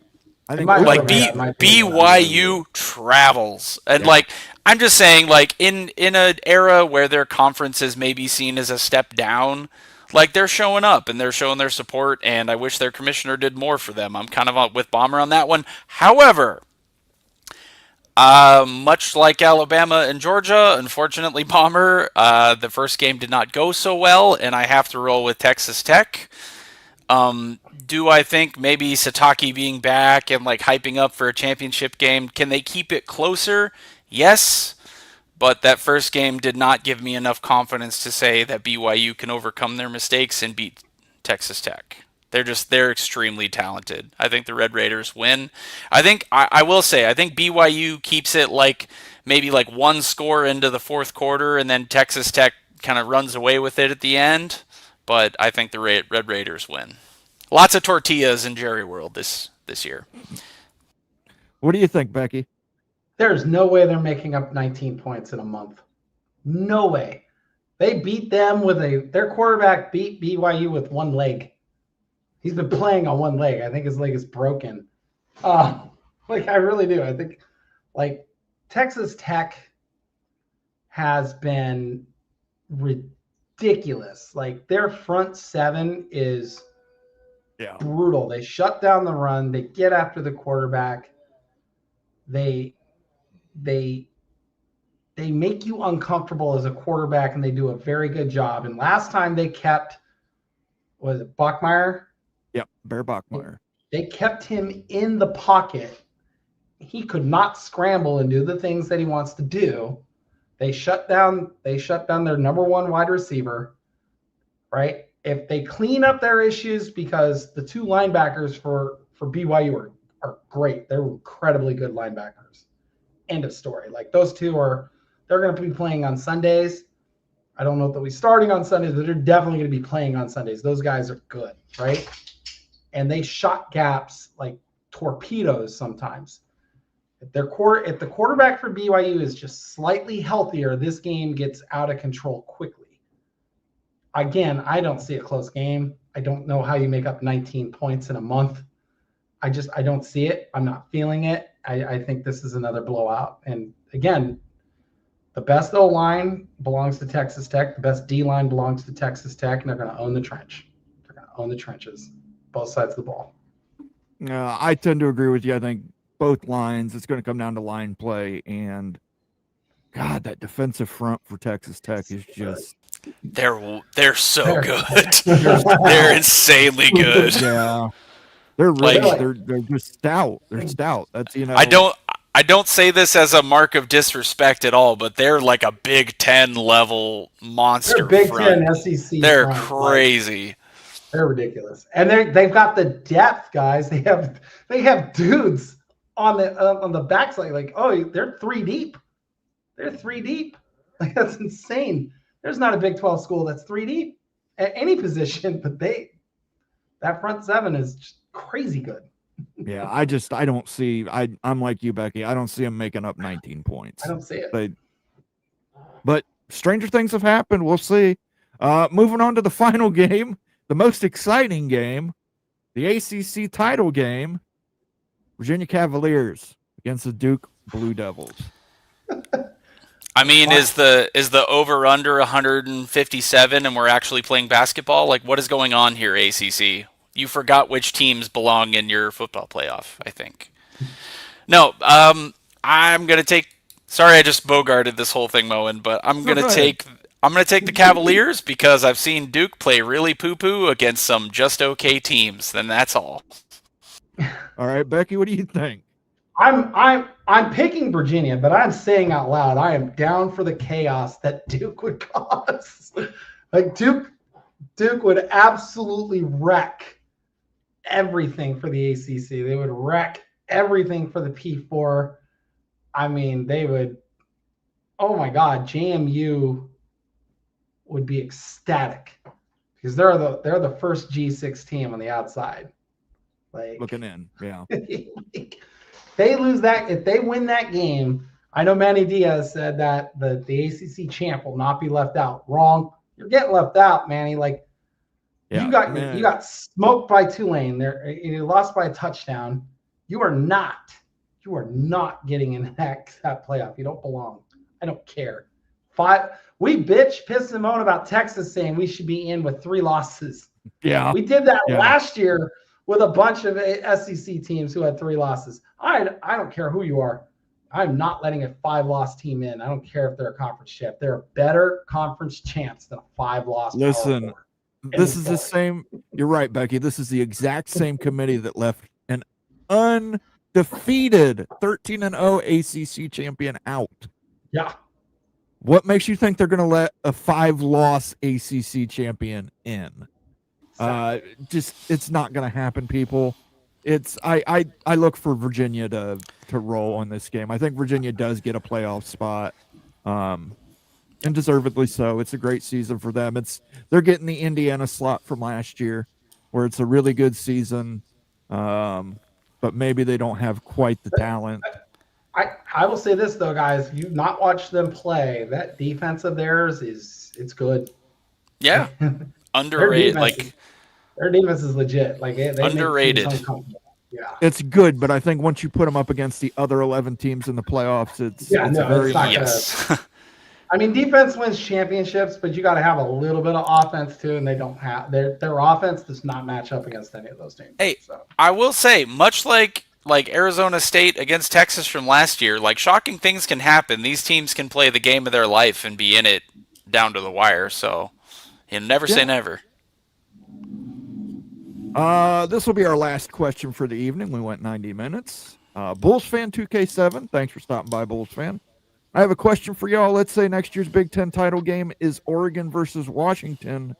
I think BYU travels, and I'm just saying, in an era where their conference is maybe seen as a step down, they're showing up and they're showing their support, and I wish their commissioner did more for them. I'm kind of with Bomber on that one. However, much like Alabama and Georgia, unfortunately, Bomber, the first game did not go so well, and I have to roll with Texas Tech. Do I think maybe Satake being back and hyping up for a championship game, can they keep it closer? Yes, but that first game did not give me enough confidence to say that BYU can overcome their mistakes and beat Texas Tech. They're extremely talented. I think the Red Raiders win. I will say I think BYU keeps it like maybe like one score into the fourth quarter, and then Texas Tech kind of runs away with it at the end. But I think the Red Raiders win. Lots of tortillas in Jerry World this year. What do you think, Becky? There's no way they're making up 19 points in a month. No way. They beat them with their quarterback beat BYU with one leg. He's been playing on one leg. I think his leg is broken. I really do. I think Texas Tech has been ridiculous. Their front seven is brutal. They shut down the run. They get after the quarterback. They make you uncomfortable as a quarterback, and they do a very good job. And last time they kept, was it Bachmeier? Yep, Bear Bachmeier. They kept him in the pocket. He could not scramble and do the things that he wants to do. They shut down their number one wide receiver, right? If they clean up their issues, because the two linebackers for BYU are great. They're incredibly good linebackers. End of story. Those two they're going to be playing on Sundays. I don't know if they'll be starting on Sundays, but they're definitely going to be playing on Sundays. Those guys are good, right? And they shot gaps like torpedoes sometimes. If the quarterback for BYU is just slightly healthier, this game gets out of control quickly. Again, I don't see a close game. I don't know how you make up 19 points in a month. I don't see it. I'm not feeling it. I think this is another blowout. And again, the best O-line belongs to Texas Tech. The best D-line belongs to Texas Tech, and they're going to own the trench. They're going to own the trenches, both sides of the ball. I tend to agree with you. I think both lines, it's going to come down to line play. And, God, that defensive front for Texas Tech is just... They're so good. They're insanely good. Yeah. They're really they're just stout. They're stout. That's I don't say this as a mark of disrespect at all, but they're like a Big Ten level monster. They're Big front. Ten SEC. They're crazy. They're ridiculous, and they've got the depth, guys. They have dudes on the backside. They're 3 deep. They're 3 deep. That's insane. There's not a Big 12 school that's 3 deep at any position, but that front seven is just crazy good. Yeah, I don't see. I'm like you, Becky. I don't see them making up 19 points. I don't see it. But stranger things have happened. We'll see. Moving on to the final game, the most exciting game, the ACC title game. Virginia Cavaliers against the Duke Blue Devils. I mean, is the over under 157 and we're actually playing basketball? What is going on here, ACC? You forgot which teams belong in your football playoff, I think. No, I'm going to take... Sorry, I just bogarted this whole thing, Moen, but I'm going to take the Cavaliers because I've seen Duke play really poo-poo against some just okay teams, and that's all. All right, Becky, what do you think? I'm picking Virginia, but I'm saying out loud, I am down for the chaos that Duke would cause. Duke would absolutely wreck everything for the ACC. They would wreck everything for the P4. I mean, they would. Oh my God, JMU would be ecstatic because they're the first G6 team on the outside. Looking in, yeah. They lose that. If they win that game, I know Manny Diaz said that the ACC champ will not be left out. Wrong. You're getting left out, Manny. You got smoked by Tulane. You lost by a touchdown. You are not getting in that playoff. You don't belong. I don't care. We piss and moan about Texas saying we should be in with 3 losses. Yeah. We did that last year with a bunch of SEC teams who had 3 losses. I don't care who you are. I'm not letting a 5-loss team in. I don't care if they're a conference champ. They're a better conference champs than a 5-loss. Listen, this is the same. You're right, Becky. This is the exact same committee that left an undefeated 13-0 ACC champion out. Yeah. What makes you think they're going to let a 5-loss ACC champion in? Just it's not going to happen, people. It's I look for Virginia to roll on this game. I think Virginia does get a playoff spot, and deservedly so. It's a great season for them. They're getting the Indiana slot from last year, where it's a really good season, but maybe they don't have quite the talent. I will say this though, guys. You've not watched them play. That defense of theirs it's good. Yeah, underrated. Their defense is legit. Like they underrated. Make teams uncomfortable. Yeah, it's good, but I think once you put them up against the other 11 teams in the playoffs, it's very yes. I mean, defense wins championships, but you got to have a little bit of offense too, and they don't have their offense does not match up against any of those teams. Hey, I will say, much like Arizona State against Texas from last year, like shocking things can happen. These teams can play the game of their life and be in it down to the wire. So, never say never. This will be our last question for the evening. We went 90 minutes. Bulls fan 2K7, thanks for stopping by, Bulls fan. I have a question for y'all. Let's say next year's Big Ten title game is Oregon versus Washington.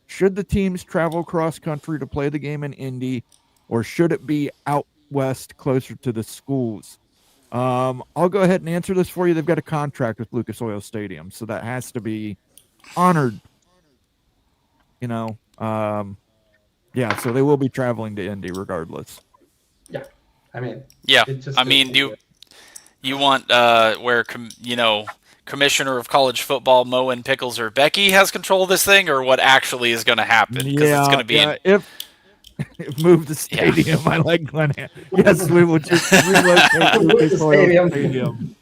Should the teams travel cross country to play the game in Indy, or should it be out west closer to the schools? I'll go ahead and answer this for you. They've got a contract with Lucas Oil Stadium, so that has to be honored. Yeah, so they will be traveling to Indy regardless. Yeah, I mean, you want where Commissioner of College Football Mo and Pickles or Becky has control of this thing, or what actually is going to happen? Because it's going to be if move the stadium. I like Glen. Yes, we will just relocate the stadium.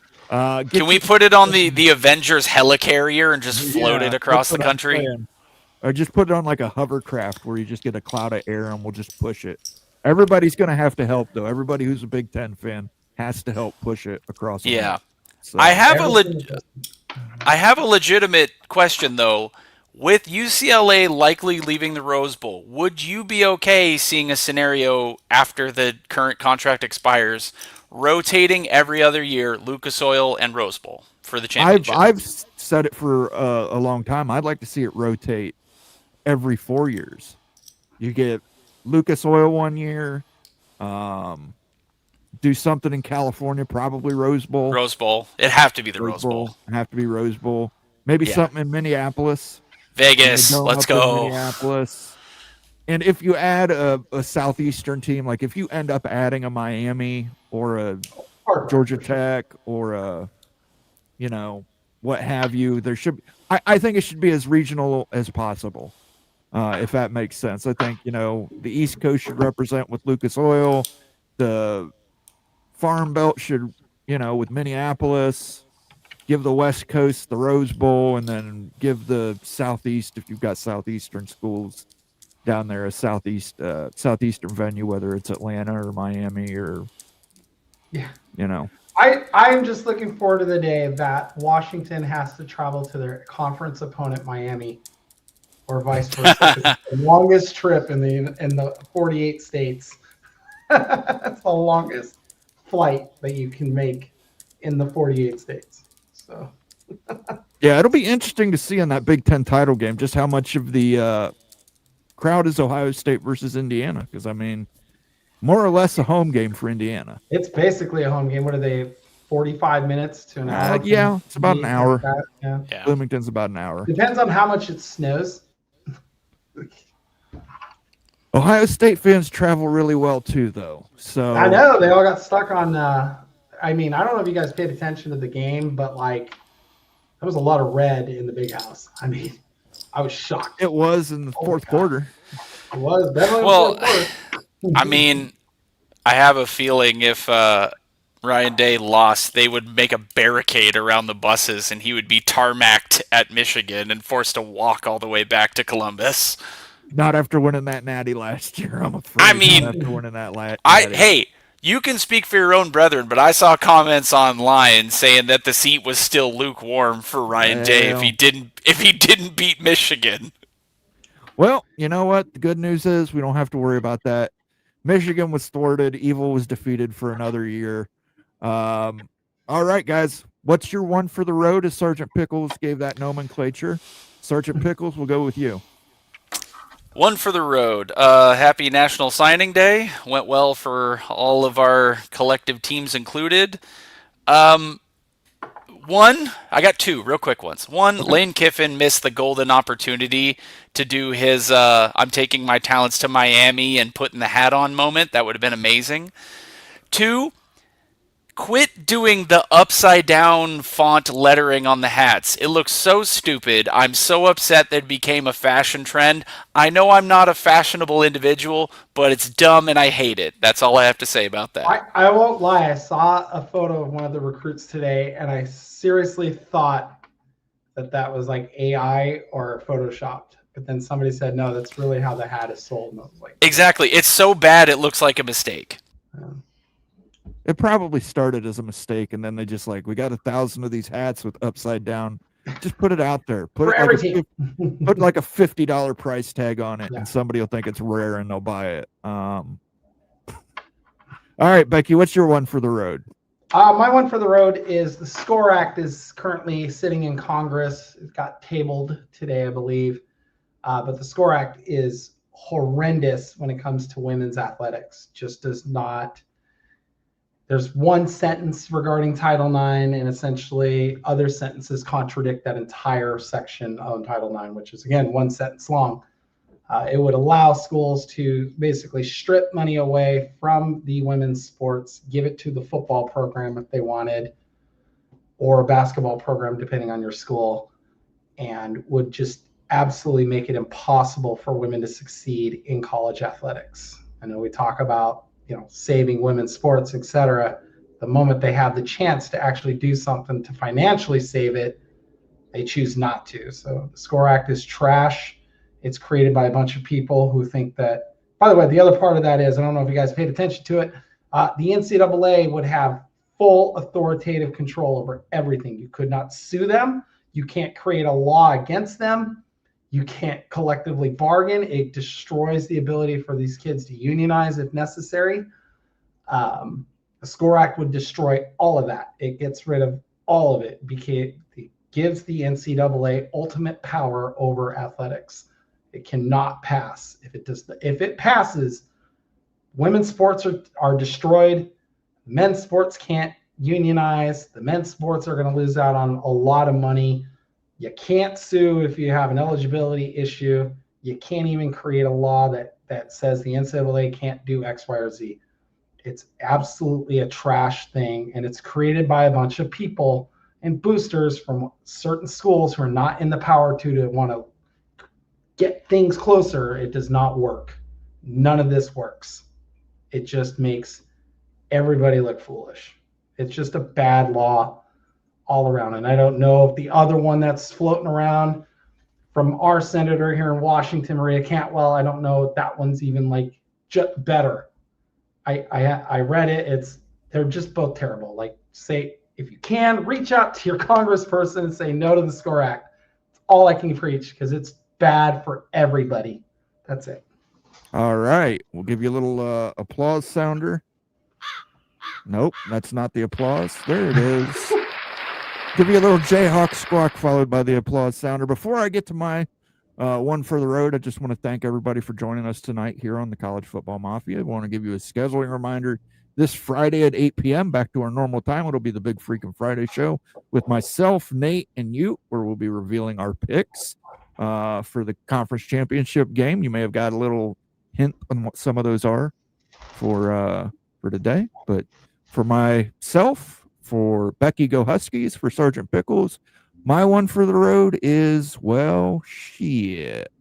Can we put it on the Avengers helicarrier and just float it across the country? Or just put it on like a hovercraft where you just get a cloud of air and we'll just push it. Everybody's going to have to help, though. Everybody who's a Big Ten fan has to help push it across. Yeah. So, I have a legitimate question, though. With UCLA likely leaving the Rose Bowl, would you be okay seeing a scenario after the current contract expires, rotating every other year Lucas Oil and Rose Bowl for the championship? I've said it for a long time. I'd like to see it rotate every 4 years. You get Lucas Oil 1 year, do something in California, probably Rose Bowl. Rose Bowl. It'd have to be the Rose Bowl. Have to be Rose Bowl. Maybe something in Minneapolis. Vegas, let's go. Minneapolis. And if you add a Southeastern team, like if you end up adding a Miami or a Georgia Tech or a, what have you, there should be, I think it should be as regional as possible, if that makes sense. I think, the East Coast should represent with Lucas Oil. The Farm Belt should, with Minneapolis. Give the West Coast the Rose Bowl, and then give the Southeast, if you've got Southeastern schools down there, a Southeastern venue, whether it's Atlanta or Miami or, I'm just looking forward to the day that Washington has to travel to their conference opponent, Miami, or vice versa. It's the longest trip in the 48 states. That's the longest flight that you can make in the 48 states. So, yeah, it'll be interesting to see in that Big Ten title game just how much of the crowd is Ohio State versus Indiana. Because, more or less a home game for Indiana. It's basically a home game. What are they, 45 minutes to an hour? Yeah, it's about an hour. Yeah. Bloomington's about an hour. Depends on how much it snows. Ohio State fans travel really well, too, though. So I know. They all got stuck on I don't know if you guys paid attention to the game, but there was a lot of red in the big house. I was shocked. It was in the fourth quarter. It was definitely in the fourth quarter. I have a feeling if Ryan Day lost, they would make a barricade around the buses and he would be tarmacked at Michigan and forced to walk all the way back to Columbus. Not after winning that natty last year, I'm afraid. Not after winning that natty. Hey, you can speak for your own brethren, but I saw comments online saying that the seat was still lukewarm for Ryan Day if he didn't beat Michigan. Well, you know what? The good news is we don't have to worry about that. Michigan was thwarted. Evil was defeated for another year. All right, guys. What's your one for the road, as Sergeant Pickles gave that nomenclature? Sergeant Pickles, we'll go with you. One for the road. Happy National Signing Day. Went well for all of our collective teams included. One, I got two real quick ones. One, Lane Kiffin missed the golden opportunity to do his I'm taking my talents to Miami and putting the hat on moment. That would have been amazing. Two, quit doing the upside down font lettering on the hats. It looks so stupid. I'm so upset that it became a fashion trend. I know I'm not a fashionable individual, but it's dumb and I hate it. That's all I have to say about that. I won't lie. I saw a photo of one of the recruits today, and I seriously thought that was like AI or photoshopped. But then somebody said, no, that's really how the hat is sold. And I was like, Exactly. It's so bad it looks like a mistake. It probably started as a mistake, and then they just like, we got 1,000 of these hats with upside down. Just put it out there. Put for it every like team. put like a $50 price tag on it, Yeah. and somebody will think it's rare and they'll buy it. All right, Becky, what's your one for the road? My one for the road is the SCORE Act is currently sitting in Congress. It got tabled today, I believe. But the SCORE Act is horrendous when it comes to women's athletics. Just does not. There's one sentence regarding Title IX, and essentially other sentences contradict that entire section of Title IX, which is, again, one sentence long. It would allow schools to basically strip money away from the women's sports, give it to the football program if they wanted, or a basketball program, depending on your school, and would just absolutely make it impossible for women to succeed in college athletics. I know we talk about, saving women's sports, etc. The moment they have the chance to actually do something to financially save it, they choose not to. So the SCORE Act is trash. It's created by a bunch of people who think that, by the way, the other part of that is, I don't know if you guys paid attention to it, the NCAA would have full authoritative control over everything. You could not sue them. You can't create a law against them. You can't collectively bargain. It destroys the ability for these kids to unionize if necessary. The SCORE Act would destroy all of that. It gets rid of all of it because it gives the NCAA ultimate power over athletics. It cannot pass. If it passes, women's sports are destroyed. Men's sports can't unionize. The men's sports are going to lose out on a lot of money. You can't sue if you have an eligibility issue. You can't even create a law that says the NCAA can't do X, Y, or Z. It's absolutely a trash thing, and it's created by a bunch of people and boosters from certain schools who are not in the power to want to get things closer. It does not work. None of this works. It just makes everybody look foolish. It's just a bad law all around. And I don't know if the other one that's floating around from our senator here in Washington, Maria Cantwell, I don't know if that one's even like just better. I read it. They're just both terrible. Like, say, if you can, reach out to your congressperson and say no to the SCORE Act. It's all I can preach because it's bad for everybody. That's it. All right. We'll give you a little applause sounder. Nope, that's not the applause. There it is. Give you a little Jayhawk squawk followed by the applause sounder. Before I get to my one for the road, I just want to thank everybody for joining us tonight here on the College Football Mafia. I want to give you a scheduling reminder. This Friday at 8 p.m., back to our normal time, it'll be the Big Freakin' Friday show with myself, Nate, and you, where we'll be revealing our picks for the conference championship game. You may have got a little hint on what some of those are for today. But for myself, for Becky Go Huskies, for Sergeant Pickles, my one for the road is, well, shit.